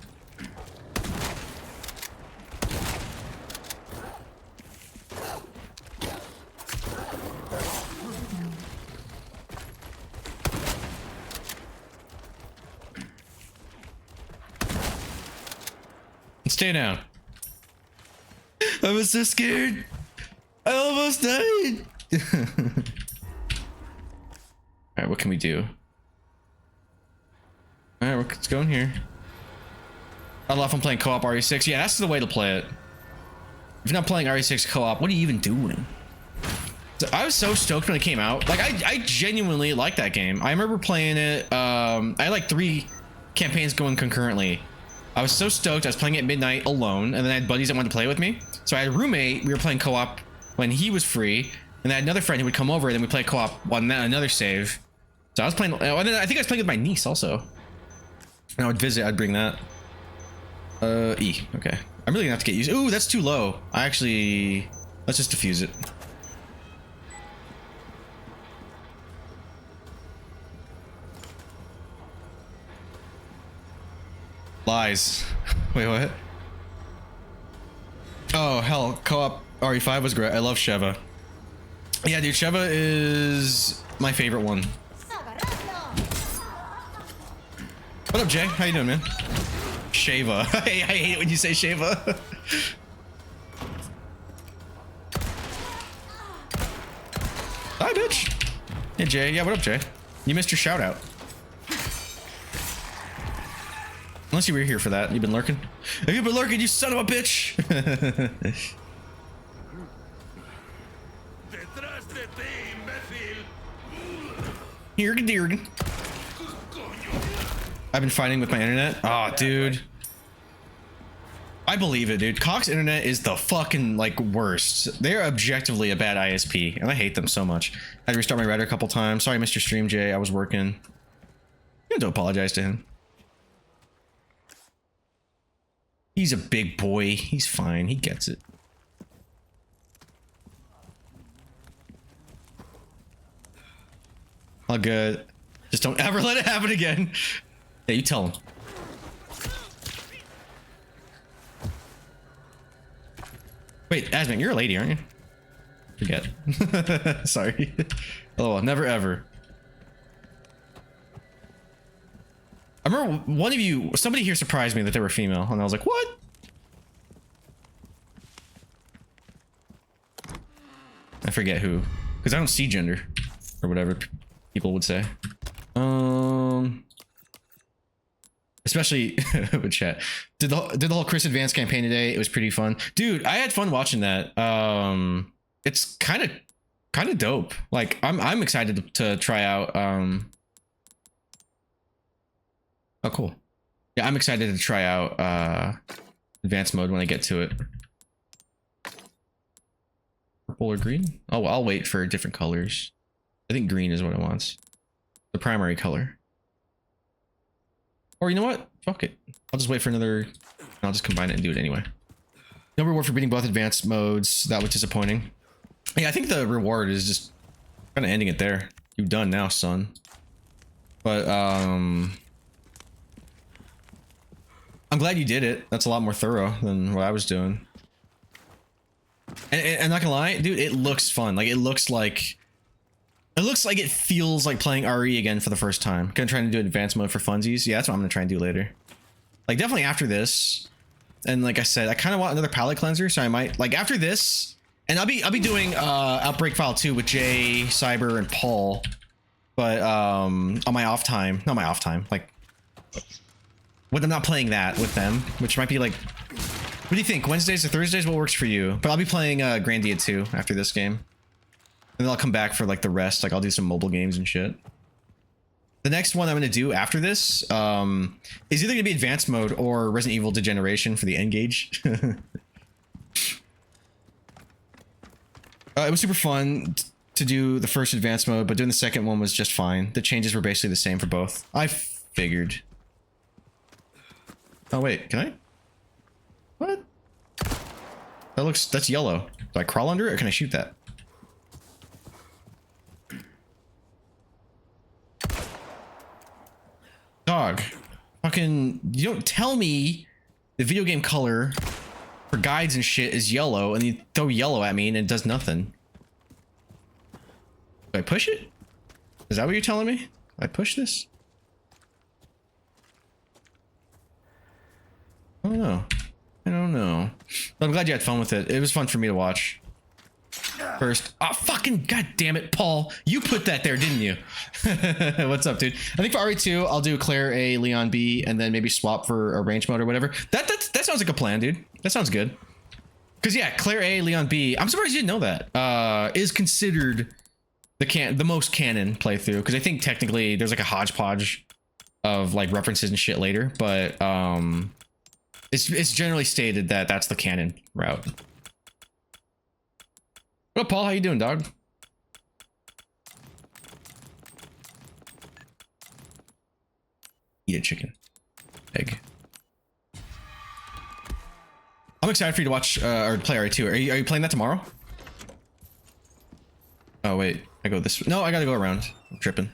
Stay down. I was so scared. I almost died. Alright, what can we do? Alright, let's go in here. I love when playing co-op RE6. Yeah, that's the way to play it. If you're not playing RE6 co-op, what are you even doing? So I was so stoked when it came out. Like, I genuinely like that game. I remember playing it. I had like 3 campaigns going concurrently. I was so stoked. I was playing it at midnight alone, and then I had buddies that wanted to play with me. So I had a roommate. We were playing co-op when he was free, and I had another friend who would come over, and then we played co-op on another save. So I was playing. And then I think I was playing with my niece also. And I would visit. I'd bring that. E. Okay. I'm really gonna have to get used. Ooh, that's too low. I actually. Let's just defuse it. Lies. Wait, what? Oh, hell. Co-op RE5 was great. I love Sheva. Yeah, dude, Sheva is my favorite one. What up, Jay? How you doing, man? Sheva. I hate it when you say Sheva. Hi, bitch. Hey, Jay. Yeah, what up, Jay? You missed your shout out. Unless you were here for that. You've been lurking. Have you been lurking, you son of a bitch? Hirg. I've been fighting with my internet. Oh, dude. I believe it, dude. Cox Internet is the fucking like worst. They're objectively a bad ISP, and I hate them so much. I had to restart my router a couple times. Sorry, Mr. Stream Jay. I was working. You don't apologize to him. He's a big boy. He's fine. He gets it. All good. Just don't ever let it happen again. Yeah, you tell him. Wait, Asmik, you're a lady, aren't you? Forget. Sorry. Oh, never ever. I remember one of you, somebody here surprised me that they were female, and I was like, what? I forget who, because I don't see gender, or whatever people would say. Especially with chat. Did the whole Chris Advance campaign today. It was pretty fun, dude. I had fun watching that. It's kind of dope. Like I'm excited to try out. Oh, cool. Yeah, I'm excited to try out advanced mode when I get to it. Purple or green? Oh, well, I'll wait for different colors. I think green is what it wants. The primary color. Or you know what? Fuck it. I'll just wait for another. I'll just combine it and do it anyway. No reward for beating both advanced modes. That was disappointing. Yeah, I think the reward is just kind of ending it there. You're done now, son. But I'm glad you did it. That's a lot more thorough than what I was doing. And not gonna lie, dude, it looks fun. Like it looks like it feels like playing RE again for the first time. Gonna try to do advanced mode for funsies. Yeah, that's what I'm gonna try and do later. Like definitely after this. And like I said, I kind of want another palette cleanser, so I might like after this. And I'll be doing Outbreak File 2 with Jay, Cyber, and Paul. But on my off time, not my off time, like when I'm not playing that with them, which might be like, what do you think? Wednesdays or Thursdays? What works for you? But I'll be playing Grandia 2 after this game. And then I'll come back for like the rest. Like I'll do some mobile games and shit. The next one I'm going to do after this is either going to be advanced mode or Resident Evil Degeneration for the N-Gage. It was super fun to do the first advanced mode, but doing the second one was just fine. The changes were basically the same for both. I figured. Oh wait, can I? What? That's yellow. Do I crawl under it or can I shoot that? Dog. Fucking, you don't tell me the video game color for guides and shit is yellow and you throw yellow at me and it does nothing. Do I push it? Is that what you're telling me? I push this? I don't know. I don't know. But I'm glad you had fun with it. It was fun for me to watch. First. Oh, fucking god damn it, Paul. You put that there, didn't you? What's up, dude? I think for RE2, I'll do Claire A, Leon B, and then maybe swap for a range mode or whatever. That sounds like a plan, dude. That sounds good. Because yeah, Claire A, Leon B, I'm surprised you didn't know that. Is considered the most canon playthrough. Because I think technically there's like a hodgepodge of like references and shit later. But it's generally stated that that's the canon route. What up, Paul? How you doing, dog? Eat a chicken. Egg. I'm excited for you to watch or play RE2. Are you playing that tomorrow? Oh wait, I go this way. No, I gotta go around. I'm tripping.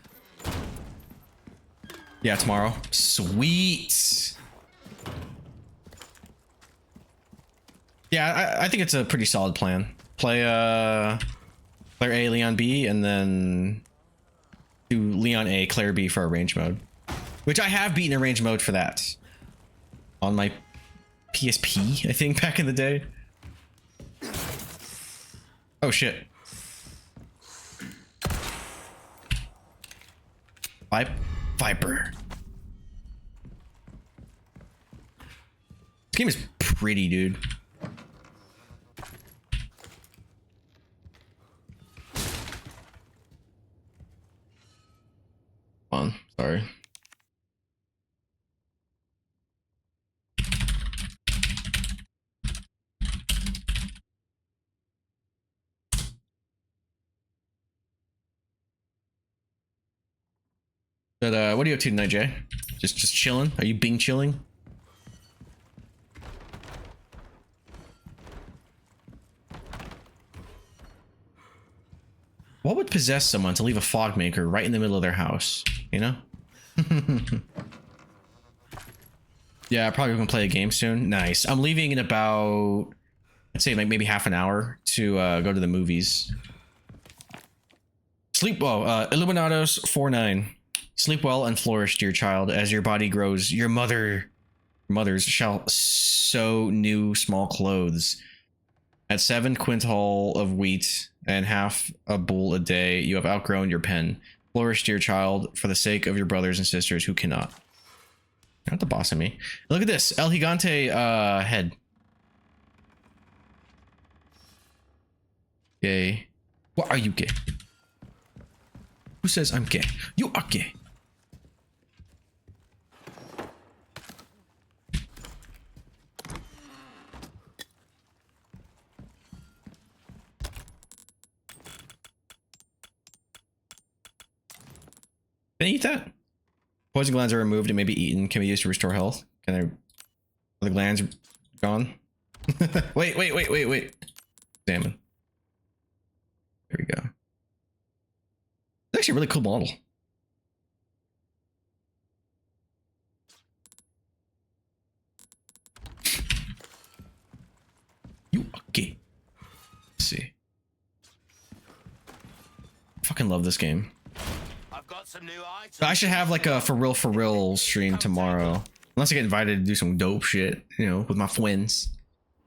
Yeah, tomorrow. Sweet. Yeah, I think it's a pretty solid plan. Play Claire A, Leon B, and then do Leon A, Claire B for a range mode. Which I have beaten a range mode for that. On my PSP, I think, back in the day. Oh shit. Viper. This game is pretty, dude. Sorry. But what are you up to tonight, Jay? Just chilling? Are you Bing chilling? What would possess someone to leave a fog maker right in the middle of their house? You know? Yeah, probably gonna play a game soon. Nice. I'm leaving in about, I'd say like maybe half an hour to go to the movies. Sleep well, Illuminados 49. Sleep well and flourish, dear child, as your body grows. Your mothers shall sew new small clothes. At 7 quintal of wheat and half a bull a day, you have outgrown your pen. Flourish, dear child, for the sake of your brothers and sisters who cannot. You're not the boss of me. Look at this, El Gigante head. Gay. What are you gay? Who says I'm gay? You are gay. Can I eat that? Poison glands are removed and may be eaten. Can be used to restore health. Can I... Are the glands gone? wait. Salmon. There we go. It's actually a really cool model. You okay? Let's see. Fucking love this game. Some new items. I should have like a for real stream tomorrow. Unless I get invited to do some dope shit, you know, with my friends.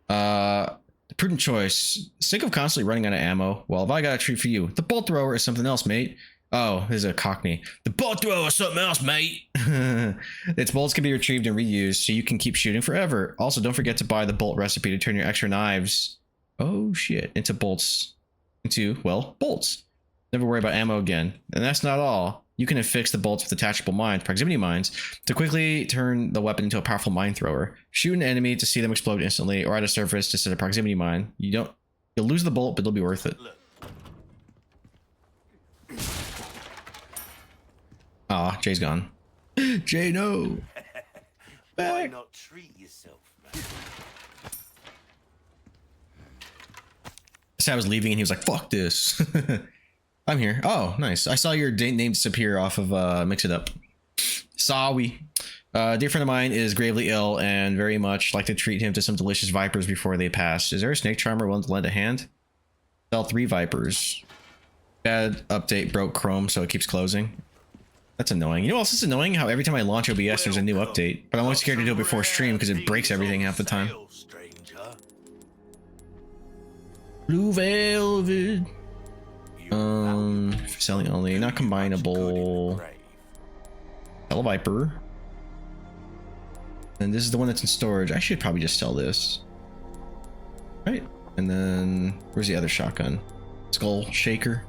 The prudent choice. Sick of constantly running out of ammo. Well, if I got a treat for you. The bolt thrower is something else, mate. Oh, there's a cockney. The bolt thrower is something else, mate. Its bolts can be retrieved and reused, so you can keep shooting forever. Also, don't forget to buy the bolt recipe to turn your extra knives, oh shit, into bolts. Well, bolts. Never worry about ammo again. And that's not all. You can affix the bolts with detachable mines, proximity mines, to quickly turn the weapon into a powerful mine thrower. Shoot an enemy to see them explode instantly, or at a surface to set a proximity mine. You'll lose the bolt, but it'll be worth it. Aw, Jay's gone. Jay, no. Why not treat yourself, man? So I was leaving and he was like, fuck this. I'm here. Oh, nice. I saw your name disappear off of Mix It Up. Sorry. A dear friend of mine is gravely ill and very much like to treat him to some delicious vipers before they pass. Is there a snake charmer willing to lend a hand? Sell 3 vipers. Bad update broke Chrome, so it keeps closing. That's annoying. You know what else is annoying? How every time I launch OBS, there's a new update. But I'm always scared to do it before stream because it breaks everything half the time. Blue Velvet. Selling only, not combinable. Sell a Viper. And this is the one that's in storage. I should probably just sell this. Right. And then where's the other shotgun? Skull Shaker.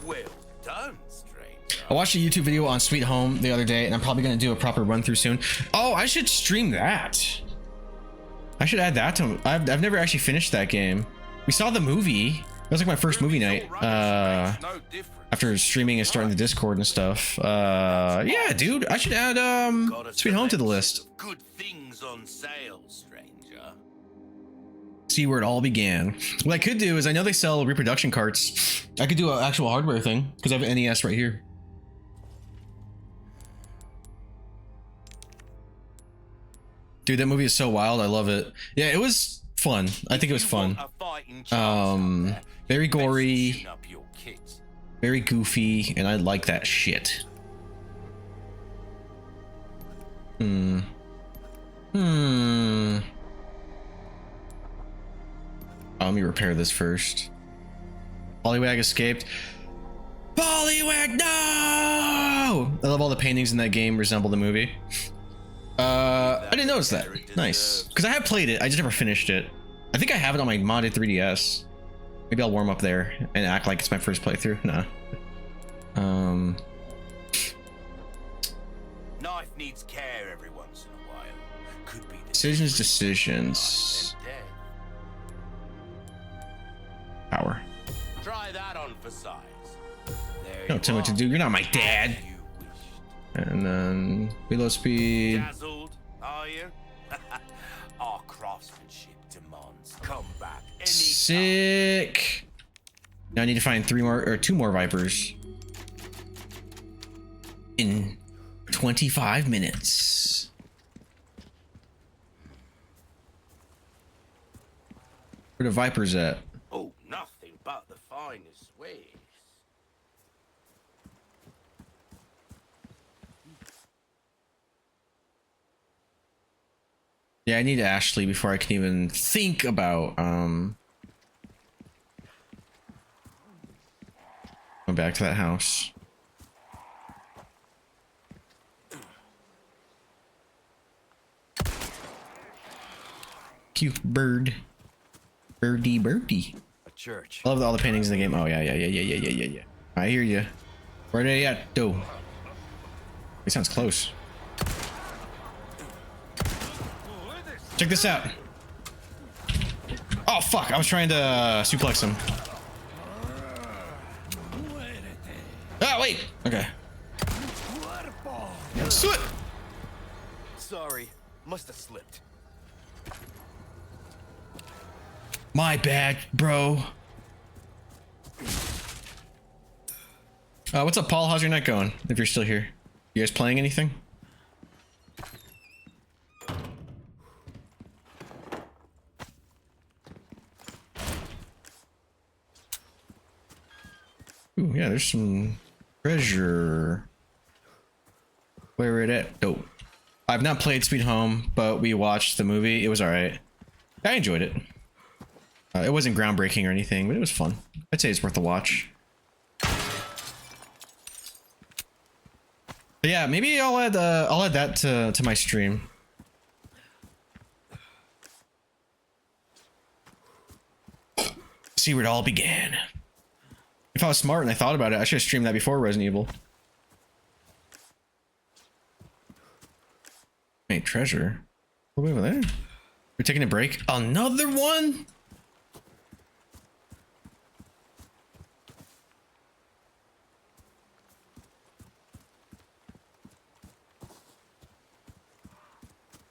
Well done, stranger. I watched a YouTube video on Sweet Home the other day, and I'm probably going to do a proper run through soon. Oh, I should stream that. I should add that to. I've never actually finished that game. We saw the movie. That was like my first movie night. After streaming and starting the Discord and stuff. Yeah, dude, I should add Sweet Home to the list. Good things on sale, stranger. See where it all began. What I could do is, I know they sell reproduction carts. I could do an actual hardware thing because I have an NES right here. Dude, that movie is so wild. I love it. Yeah, it was fun. I think it was fun. Very gory, very goofy, and I like that shit. Oh, let me repair this first. Poliwag escaped. Poliwag, no! I love all the paintings in that game resemble the movie. I didn't notice that. Nice. Because I have played it, I just never finished it. I think I have it on my modded 3DS. Maybe I'll warm up there and act like it's my first playthrough. Nah. Knife needs care every once in a while. Could be Decisions. Don't tell me what to do. You're not my dad. And then reload speed. Dazzled, are you? Our craftsmanship demands come back any Sick. Now I need to find 2 more vipers in 25 minutes. Where the vipers at? Oh, nothing but the finest ways. Yeah, I need Ashley before I can even think about going back to that house. Cute bird. Birdie birdie. A church. I love all the paintings in the game. Oh yeah. I hear you. Where they at though? It sounds close. Check this out. Oh fuck, I was trying to suplex him. Ah wait. Okay. Soot. Sorry, must have slipped. My bad, bro. What's up, Paul? How's your night going? If you're still here, you guys playing anything? Ooh, yeah, there's some treasure. Where it at? Dope. I've not played Sweet Home, but we watched the movie. It was alright. I enjoyed it. It wasn't groundbreaking or anything, but it was fun. I'd say it's worth a watch. But yeah, maybe I'll add that to my stream. See where it all began. If I was smart and I thought about it, I should have streamed that before Resident Evil. Wait, treasure? What over there? We're taking a break. Another one?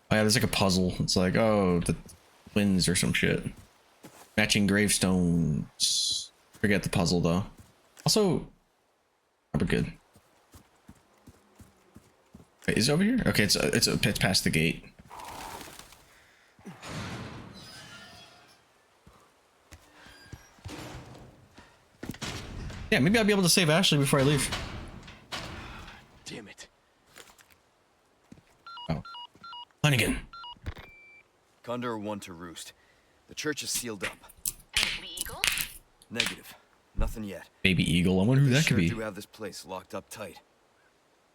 Oh yeah, there's like a puzzle. It's like, oh, the twins or some shit. Matching gravestones. Forget the puzzle though. Also, we're good. Wait, is it over here? Okay, it's past the gate. Yeah, maybe I'll be able to save Ashley before I leave. Damn it. Oh. Hunnigan. Condor 1 to roost. The church is sealed up. And the eagle? Negative. Nothing yet. Baby Eagle. I wonder who They that could sure be. do have this place locked up tight.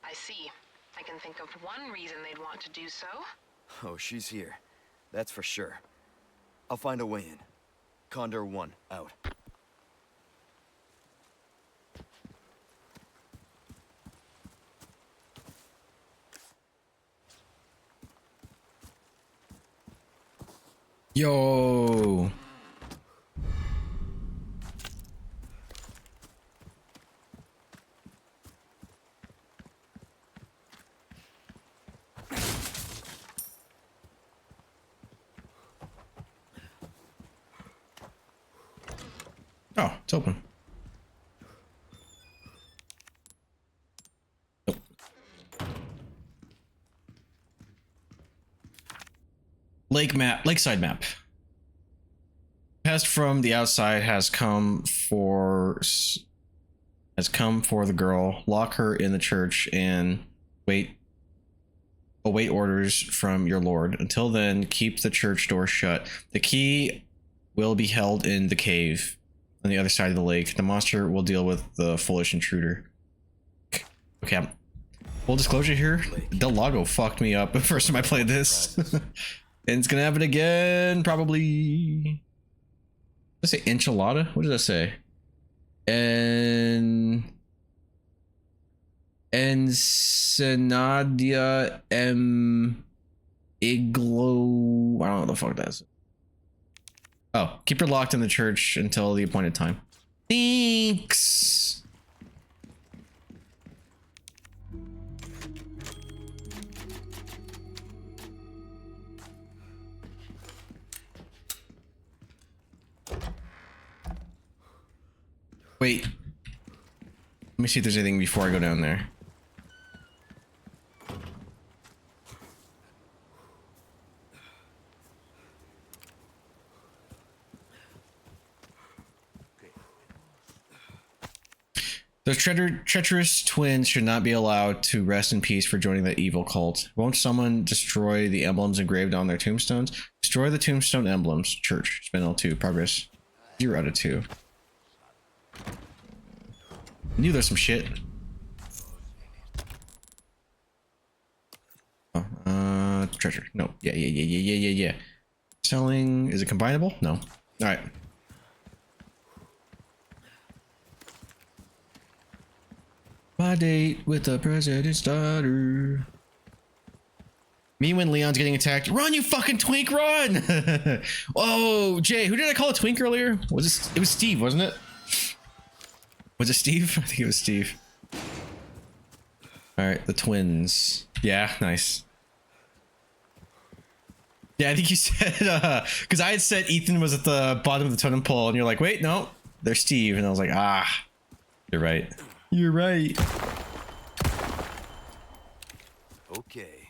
I see. I can think of one reason they'd want to do so. Oh, she's here. That's for sure. I'll find a way in. Condor 1, out. Yo. Oh, it's open. Nope. Lakeside map. Pest from the outside has come for the girl. Lock her in the church and await orders from your lord. Until then, keep the church door shut. The key will be held in the cave on the other side of the lake. The monster will deal with the foolish intruder. Okay, full disclosure here. Del Lago fucked me up the first time I played this. And it's gonna happen again, probably. Did I say enchilada? What did I say? Ensenadia Iglo. I don't know what the fuck that is. Oh, keep her locked in the church until the appointed time. Thanks. Wait. Let me see if there's anything before I go down there. Those treacherous twins should not be allowed to rest in peace for joining the evil cult. Won't someone destroy the emblems engraved on their tombstones? Destroy the tombstone emblems. Church. Spin L2. Progress 0 out of 2. I knew there's some shit. Oh, treasure. No. Yeah. Selling. Is it combinable? No. All right. My date with the president's daughter. Me when Leon's getting attacked. Run, you fucking twink, run! Oh, Jay, who did I call a twink earlier? It was Steve, wasn't it? Was it Steve? I think it was Steve. All right, the twins. Yeah, nice. Yeah, I think you said, because I had said Ethan was at the bottom of the totem pole, and you're like, wait, no, they're Steve. And I was like, ah, you're right. You're right. Okay.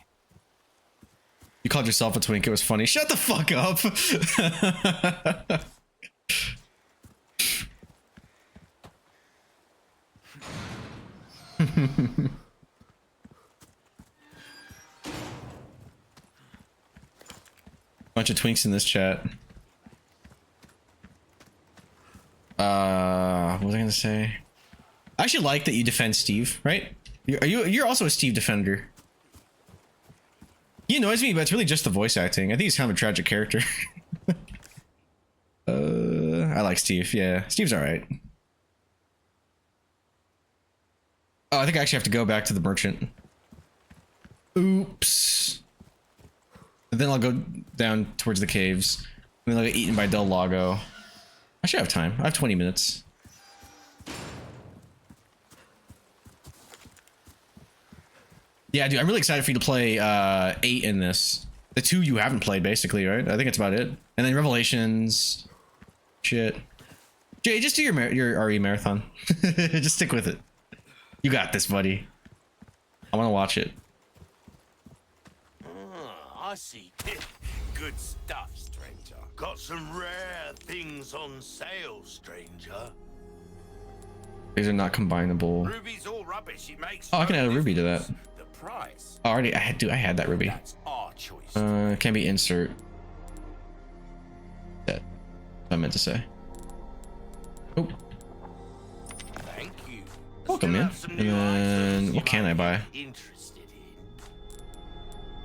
You called yourself a twink. It was funny. Shut the fuck up. Bunch of twinks in this chat. What was I gonna say? I actually like that you defend Steve, right? You're also a Steve defender. He annoys me, but it's really just the voice acting. I think he's kind of a tragic character. I like Steve. Yeah, Steve's all right. Oh, I think I actually have to go back to the merchant. Oops. And then I'll go down towards the caves. And then I'll get eaten by Del Lago. I should have time. I have 20 minutes. Yeah, dude, I'm really excited for you to play 8 in this. The 2 you haven't played, basically, right? I think it's about it. And then Revelations. Shit. Jay, just do your RE marathon. Just stick with it. You got this, buddy. I want to watch it. I see. Good stuff, stranger. Got some rare things on sale, stranger. These are not combinable. Ruby's all rubbish. It makes oh, I can add a ruby to that. The price. Oh, already, I had that ruby. That's our choice. Can be insert. That I meant to say. Oh. Thank you. Welcome, man. And then what can I buy?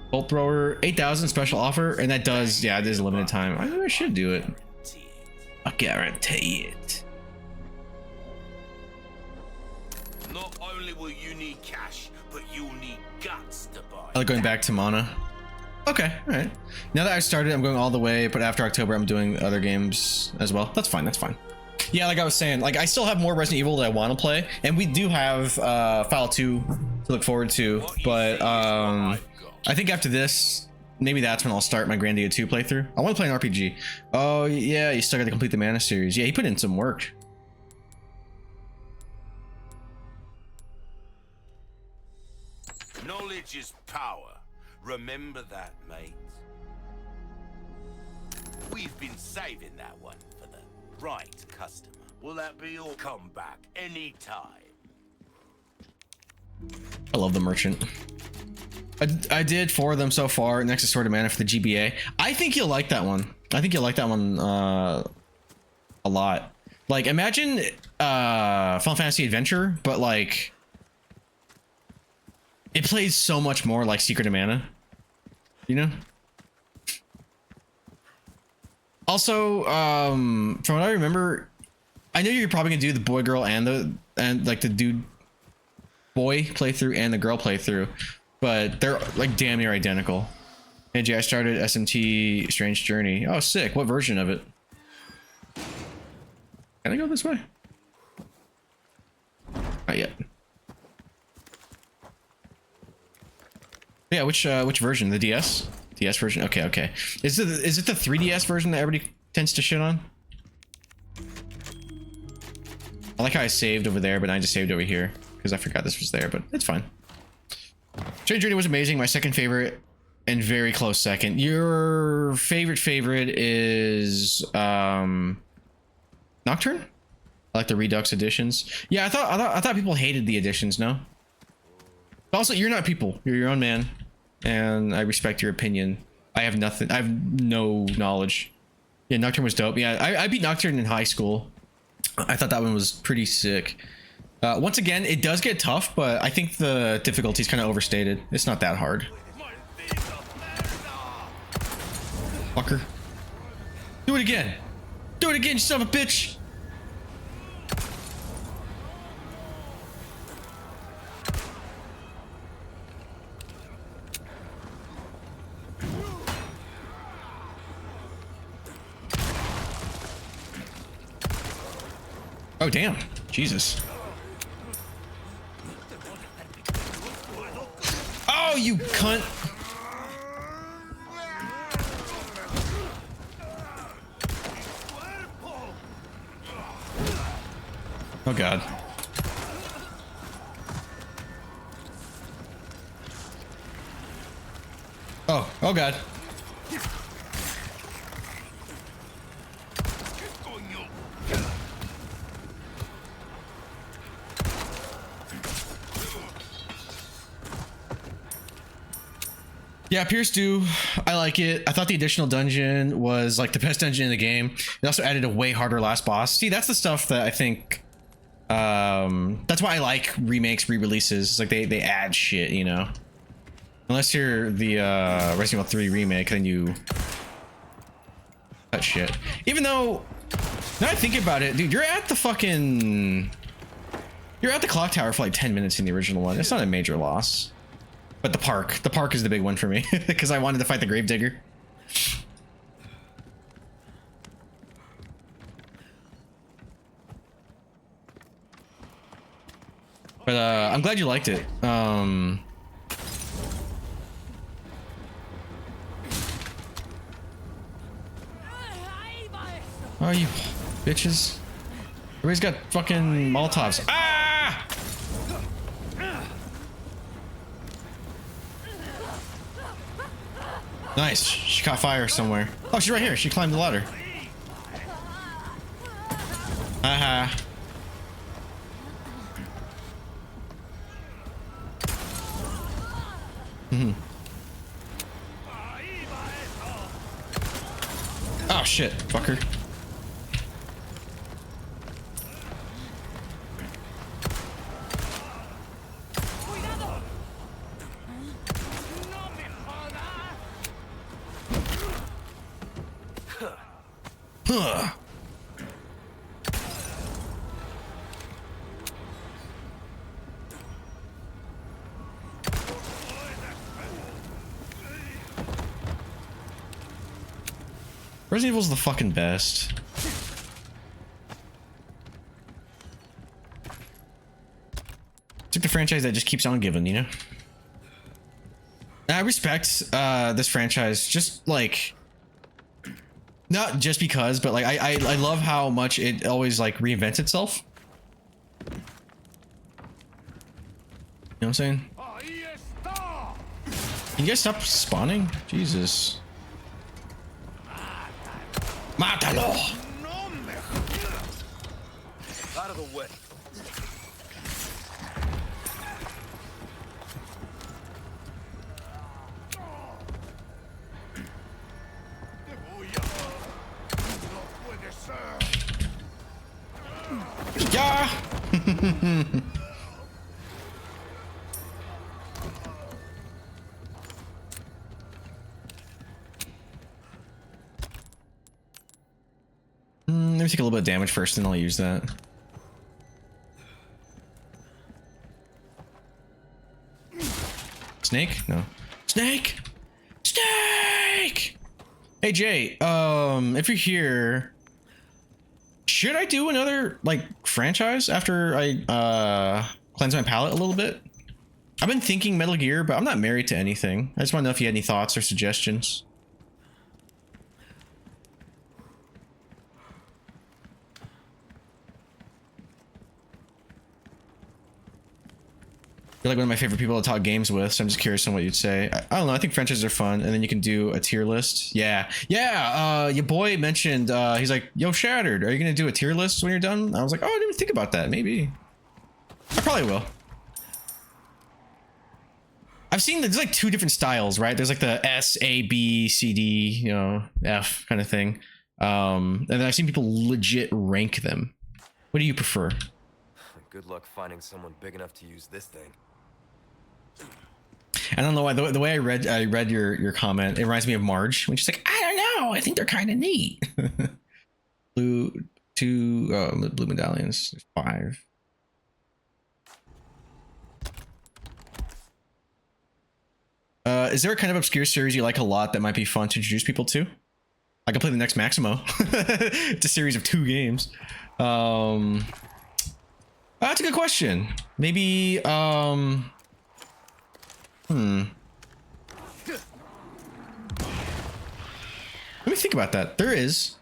Bolt thrower, 8,000 special offer, and that does, yeah, it is limited time. I think I should do it. I guarantee it. Not only will you need cash, but you'll need guts to buy. I like going back to mana. Okay, all right. Now that I started, I'm going all the way, but after October, I'm doing other games as well. That's fine. That's fine. Yeah, like I was saying, like I still have more Resident Evil that I want to play, and we do have Fallout 2 to look forward to. But I think after this, maybe that's when I'll start my Grandia 2 playthrough. I want to play an RPG. Oh yeah, you still got to complete the Mana series. Yeah, he put in some work. Knowledge is power. Remember that, mate. We've been saving that one for the right customer. Will that be all? Come back anytime. I love the merchant. I did 4 of them so far. Nexus Sword of Mana for the GBA. I think you'll like that one. I think you'll like that one a lot. Like, imagine Final Fantasy Adventure, but like it plays so much more like Secret of Mana. You know? Also, from what I remember, I know you're probably gonna do the boy girl and like the dude boy playthrough and the girl playthrough, but they're like damn near identical. Hey Jay, I started SMT Strange Journey. Oh sick, what version of it? Can I go this way? Not yet. Yeah, which version? The DS? DS version? Okay, okay. Is it the 3DS version that everybody tends to shit on? I like how I saved over there, but I just saved over here because I forgot this was there, but it's fine. Train Journey was amazing. My second favorite and very close second. Your favorite is Nocturne? I like the Redux editions. Yeah, I thought people hated the editions, no? But also, you're not people. You're your own man. And I respect your opinion. I have nothing. I have no knowledge. Yeah, Nocturne was dope. Yeah, I beat Nocturne in high school. I thought that one was pretty sick. Once again, it does get tough, but I think the difficulty is kind of overstated. It's not that hard. Fucker. Do it again. Do it again, you son of a bitch. Oh, damn. Jesus. Oh, you cunt. Oh, God. Oh, God. Yeah, Pierce do. I like it. I thought the additional dungeon was like the best dungeon in the game. It also added a way harder last boss. See, that's the stuff that I think that's why I like remakes, re-releases. Like they add shit, you know. Unless you're the Resident Evil 3 remake, then you cut shit. Even though now I think about it, dude, you're at the clock tower for like 10 minutes in the original one. It's not a major loss. But the park is the big one for me because I wanted to fight the Gravedigger. But I'm glad you liked it. Oh, you bitches. Everybody's got fucking Molotovs. Ah! Nice. She caught fire somewhere. Oh, she's right here. She climbed the ladder. Haha. Oh shit, fucker. Huh. Resident Evil's the fucking best. It's like the franchise that just keeps on giving, you know? I respect this franchise, just like not just because, but like I love how much it always like reinvents itself. You know what I'm saying? Can you guys stop spawning? Jesus. Mátalo! Out of the way. Yeah. Let me take a little bit of damage first, and I'll use that. Snake? No. Snake! Snake! Hey Jay, if you're here, should I do another like franchise after I cleanse my palate a little bit? I've been thinking Metal Gear, but I'm not married to anything. I just want to know if you had any thoughts or suggestions. You're like one of my favorite people to talk games with, so I'm just curious on what you'd say. I don't know. I think franchises are fun, and then you can do a tier list. Yeah. Your boy mentioned he's like, "Yo, Shattered, are you gonna do a tier list when you're done?" I was like, "Oh, I didn't even think about that. Maybe I probably will." I've seen there's like 2 different styles, right? There's like the S, A, B, C, D, you know, F kind of thing. And then I've seen people legit rank them. What do you prefer? Good luck finding someone big enough to use this thing. I don't know why the way I read your comment, it reminds me of Marge when she's like, "I don't know, I think they're kind of neat." Blue medallions, 5. Is there a kind of obscure series you like a lot that might be fun to introduce people to? I can play the next Maximo. It's a series of 2 games. That's a good question. Maybe let me think about that. There is.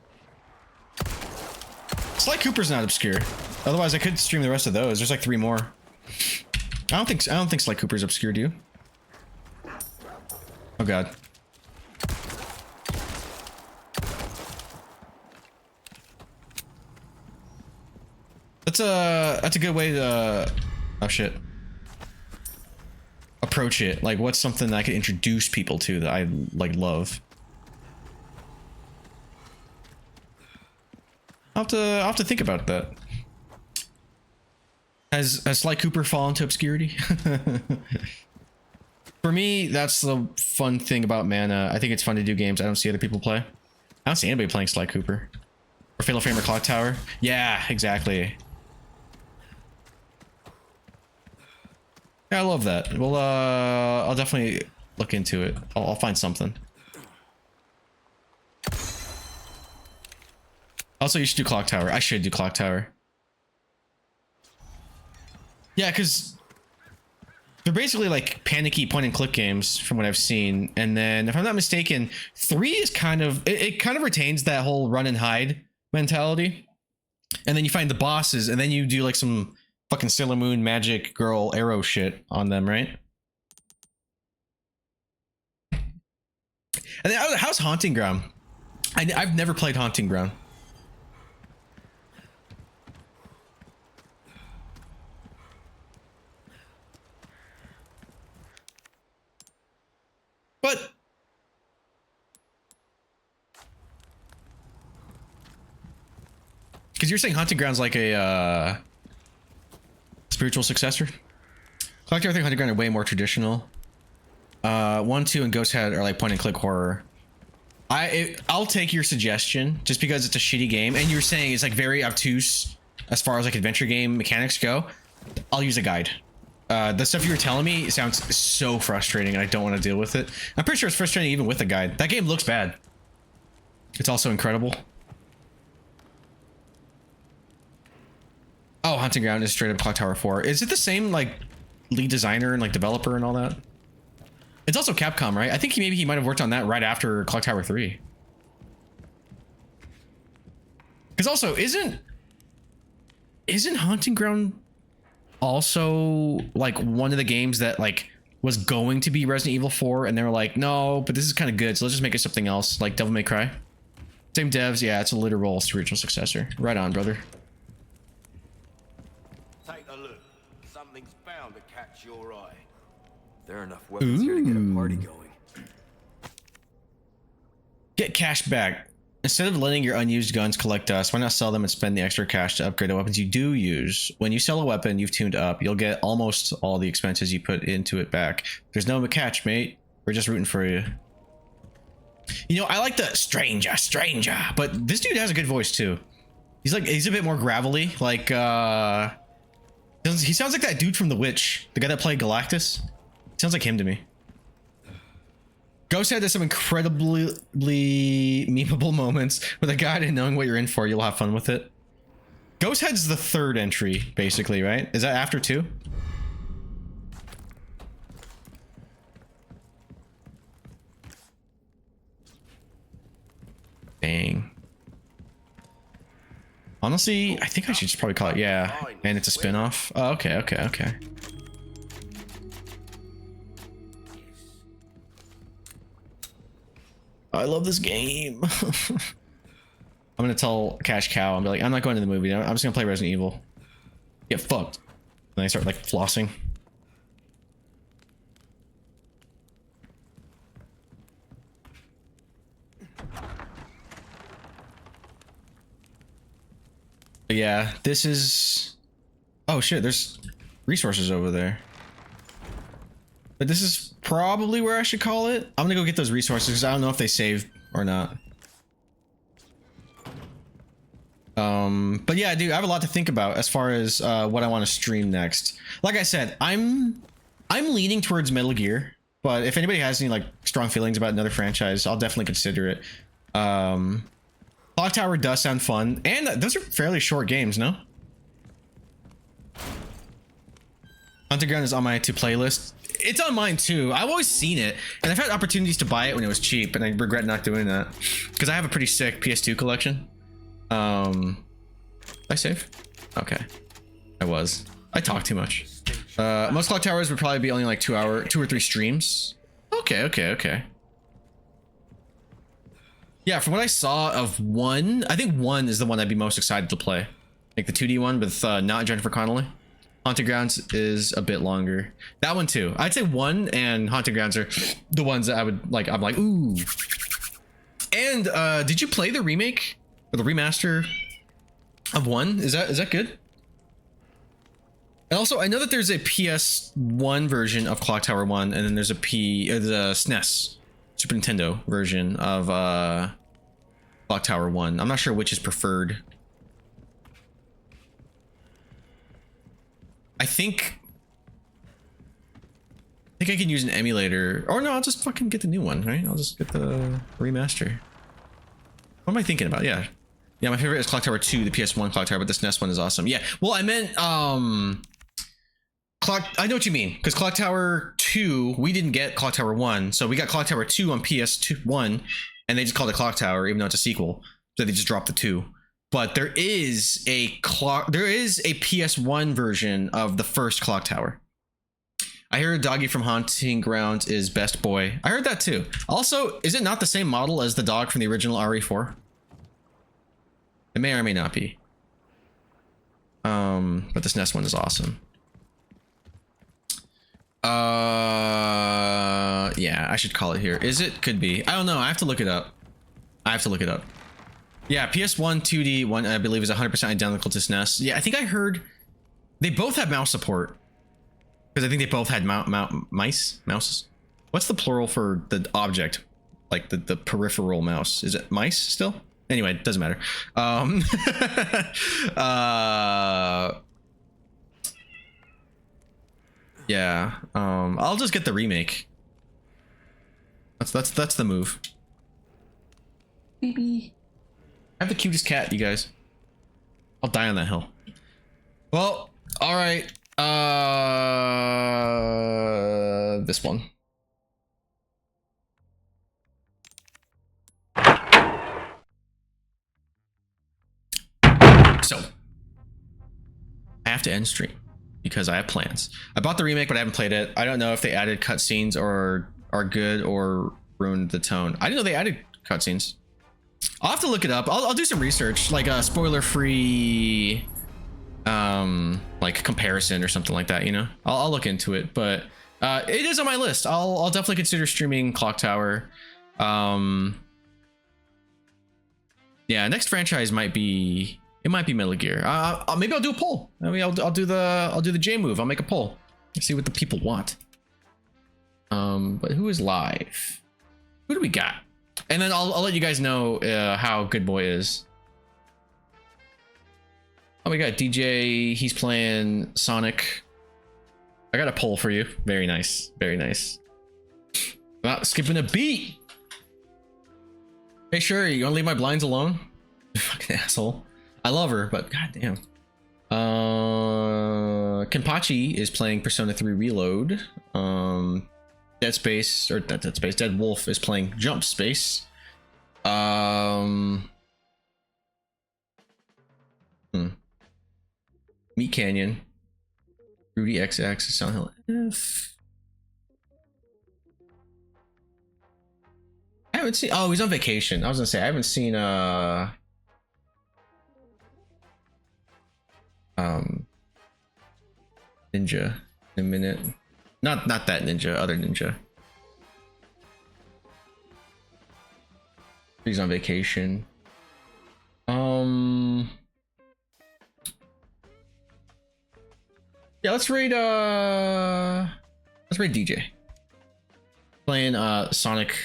Sly Cooper's not obscure. Otherwise, I could stream the rest of those. There's like 3 more. I don't think Sly Cooper's obscure, do you? Oh god. That's a good way to oh shit. Approach it. Like, what's something that I could introduce people to that I like love? I'll have to think about that. Has Sly Cooper fallen to obscurity? For me, that's the fun thing about Mana. I think it's fun to do games I don't see other people play. I don't see anybody playing Sly Cooper. Or Fatal Frame or Clock Tower. Yeah, exactly. Yeah, I love that. Well, I'll definitely look into it. I'll find something. Also, you should do Clock Tower. I should do Clock Tower. Yeah, because they're basically like panicky point and click games from what I've seen. And then if I'm not mistaken, 3 is kind of, it kind of retains that whole run and hide mentality. And then you find the bosses and then you do like some fucking Sailor Moon magic girl arrow shit on them, right? And then how's Haunting Ground? I've never played Haunting Ground. But because you're saying Haunting Ground's like a spiritual successor. Clock Tower, I think Haunting Ground are way more traditional. 1, 2, and Ghost Head are like point and click horror. I'll take your suggestion just because it's a shitty game, and you're saying it's like very obtuse as far as like adventure game mechanics go. I'll use a guide. The stuff you were telling me sounds so frustrating and I don't want to deal with it. I'm pretty sure it's frustrating even with a guide. That game looks bad. It's also incredible. Oh, Haunting Ground is straight up Clock Tower 4. Is it the same like lead designer and like developer and all that? It's also Capcom, right? I think maybe he might have worked on that right after Clock Tower 3. Because also, isn't Haunting Ground also like one of the games that like was going to be Resident Evil 4 and they were like, no, but this is kind of good, so let's just make it something else, like Devil May Cry? Same devs, yeah, it's a literal spiritual successor. Right on, brother. Take a look. Something's bound to catch your eye. There are enough weapons here to get a party going. Get cash back. Instead of letting your unused guns collect dust, why not sell them and spend the extra cash to upgrade the weapons you do use? When you sell a weapon you've tuned up, you'll get almost all the expenses you put into it back. There's no catch, mate. We're just rooting for you. You know, I like the stranger, but this dude has a good voice too. He's a bit more gravelly. Like, he sounds like that dude from The Witch, the guy that played Galactus. Sounds like him to me. Ghost Head has some incredibly memeable moments with a guide and knowing what you're in for. You'll have fun with it. Ghost Head's the 3rd entry, basically, right? Is that after 2? Dang. Honestly, I think I should just probably call it, yeah. And it's a spin-off. Oh, okay. I love this game. I'm gonna tell Cash Cow, I'm like, I'm not going to the movie. I'm just gonna play Resident Evil. Get fucked. And I start like flossing. But yeah, this is... Oh shit, there's resources over there. But this is probably where I should call it. I'm gonna go get those resources because I don't know if they save or not. But yeah, dude, I have a lot to think about as far as what I want to stream next. Like I said, I'm leaning towards Metal Gear, but if anybody has any like strong feelings about another franchise, I'll definitely consider it. Clock Tower does sound fun, and those are fairly short games, no? Underground is on my to-play list. It's on mine too. I've always seen it, and I've had opportunities to buy it when it was cheap, and I regret not doing that because I have a pretty sick PS2 collection. Did I save? Okay, I talk too much. Most Clock Towers would probably be only like 2 or 3 streams. Okay. Yeah, from what I saw of 1, I think 1 is the one I'd be most excited to play. Like the 2D one with not Jennifer Connelly. Haunted Grounds is a bit longer. That one too. I'd say 1 and Haunted Grounds are the ones that I would like. I'm like, ooh. And did you play the remake or the remaster of 1? Is that good? And also, I know that there's a PS1 version of Clock Tower 1, and then there's the SNES, Super Nintendo version of Clock Tower 1. I'm not sure which is preferred. I think I can use an emulator, or no, I'll just fucking get the new one, right? I'll just get the remaster. What am I thinking about? Yeah, my favorite is Clock Tower 2, the PS1 Clock Tower, but this NES one is awesome. Yeah, well, I meant I know what you mean, because Clock Tower 2, we didn't get Clock Tower 1, so we got Clock Tower 2 on PS1, and they just called it Clock Tower, even though it's a sequel, so they just dropped the 2. But there is a PS1 version of the first Clock Tower. I heard Doggy from Haunting Grounds is best boy. I heard that too. Also, is it not the same model as the dog from the original RE4? It may or may not be. But this next one is awesome. Yeah, I should call it here. Is it? Could be. I don't know. I have to look it up. Yeah, PS1 2D one, I believe, is 100% identical to SNES. Yeah, I think I heard they both have mouse support because I think they both had mouses. What's the plural for the object, like the peripheral mouse? Is it mice still? Anyway, it doesn't matter. Yeah. I'll just get the remake. That's the move. Baby. I have the cutest cat, you guys. I'll die on that hill. Well, all right. This one. So, I have to end stream because I have plans. I bought the remake, but I haven't played it. I don't know if they added cutscenes or are good or ruined the tone. I didn't know they added cutscenes. I'll have to look it up. I'll do some research, like a spoiler-free, like comparison or something like that. You know, I'll look into it. But it is on my list. I'll definitely consider streaming Clock Tower. Yeah, next franchise might be Metal Gear. Maybe I'll do a poll. I mean, I'll do the J move. I'll make a poll. See what the people want. But who is live? Who do we got? And then I'll let you guys know how Good Boy is. Oh, we got DJ. He's playing Sonic. I got a poll for you. Very nice. Very nice. Not skipping a beat. Hey, sure. You gonna leave my blinds alone? Fucking asshole. I love her, but goddamn. Kenpachi is playing Persona 3 Reload. Dead Space, or not Dead Space, Dead Wolf is playing Jump Space. Meat Canyon. Rudy XX, Silent Hill F. I haven't seen. Oh, he's on vacation. I was gonna say I haven't seen. Ninja in a minute. Not that ninja. Other ninja. He's on vacation. Yeah, let's raid DJ. Playing Sonic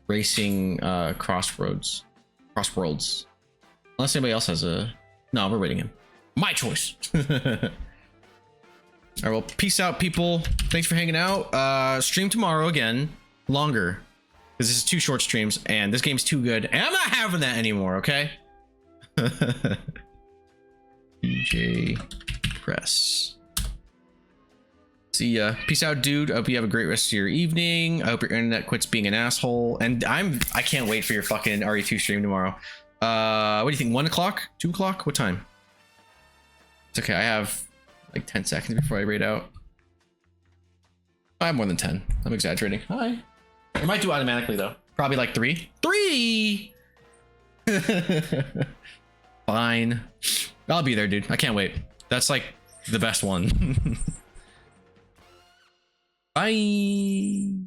Racing Crossworlds. Unless anybody else has a... No, we're raiding him. My choice. Alright, well, peace out, people. Thanks for hanging out. Stream tomorrow again. Longer. Because this is 2 short streams, and this game's too good. And I'm not having that anymore, okay? DJ Press. See ya. Peace out, dude. I hope you have a great rest of your evening. I hope your internet quits being an asshole. And I can't wait for your fucking RE2 stream tomorrow. What do you think? 1 o'clock? 2 o'clock? What time? It's okay. I have like 10 seconds before I raid out. I have more than 10. I'm exaggerating. Hi. I might do automatically though. Probably like 3. 3! Fine. I'll be there, dude. I can't wait. That's like the best one. Bye.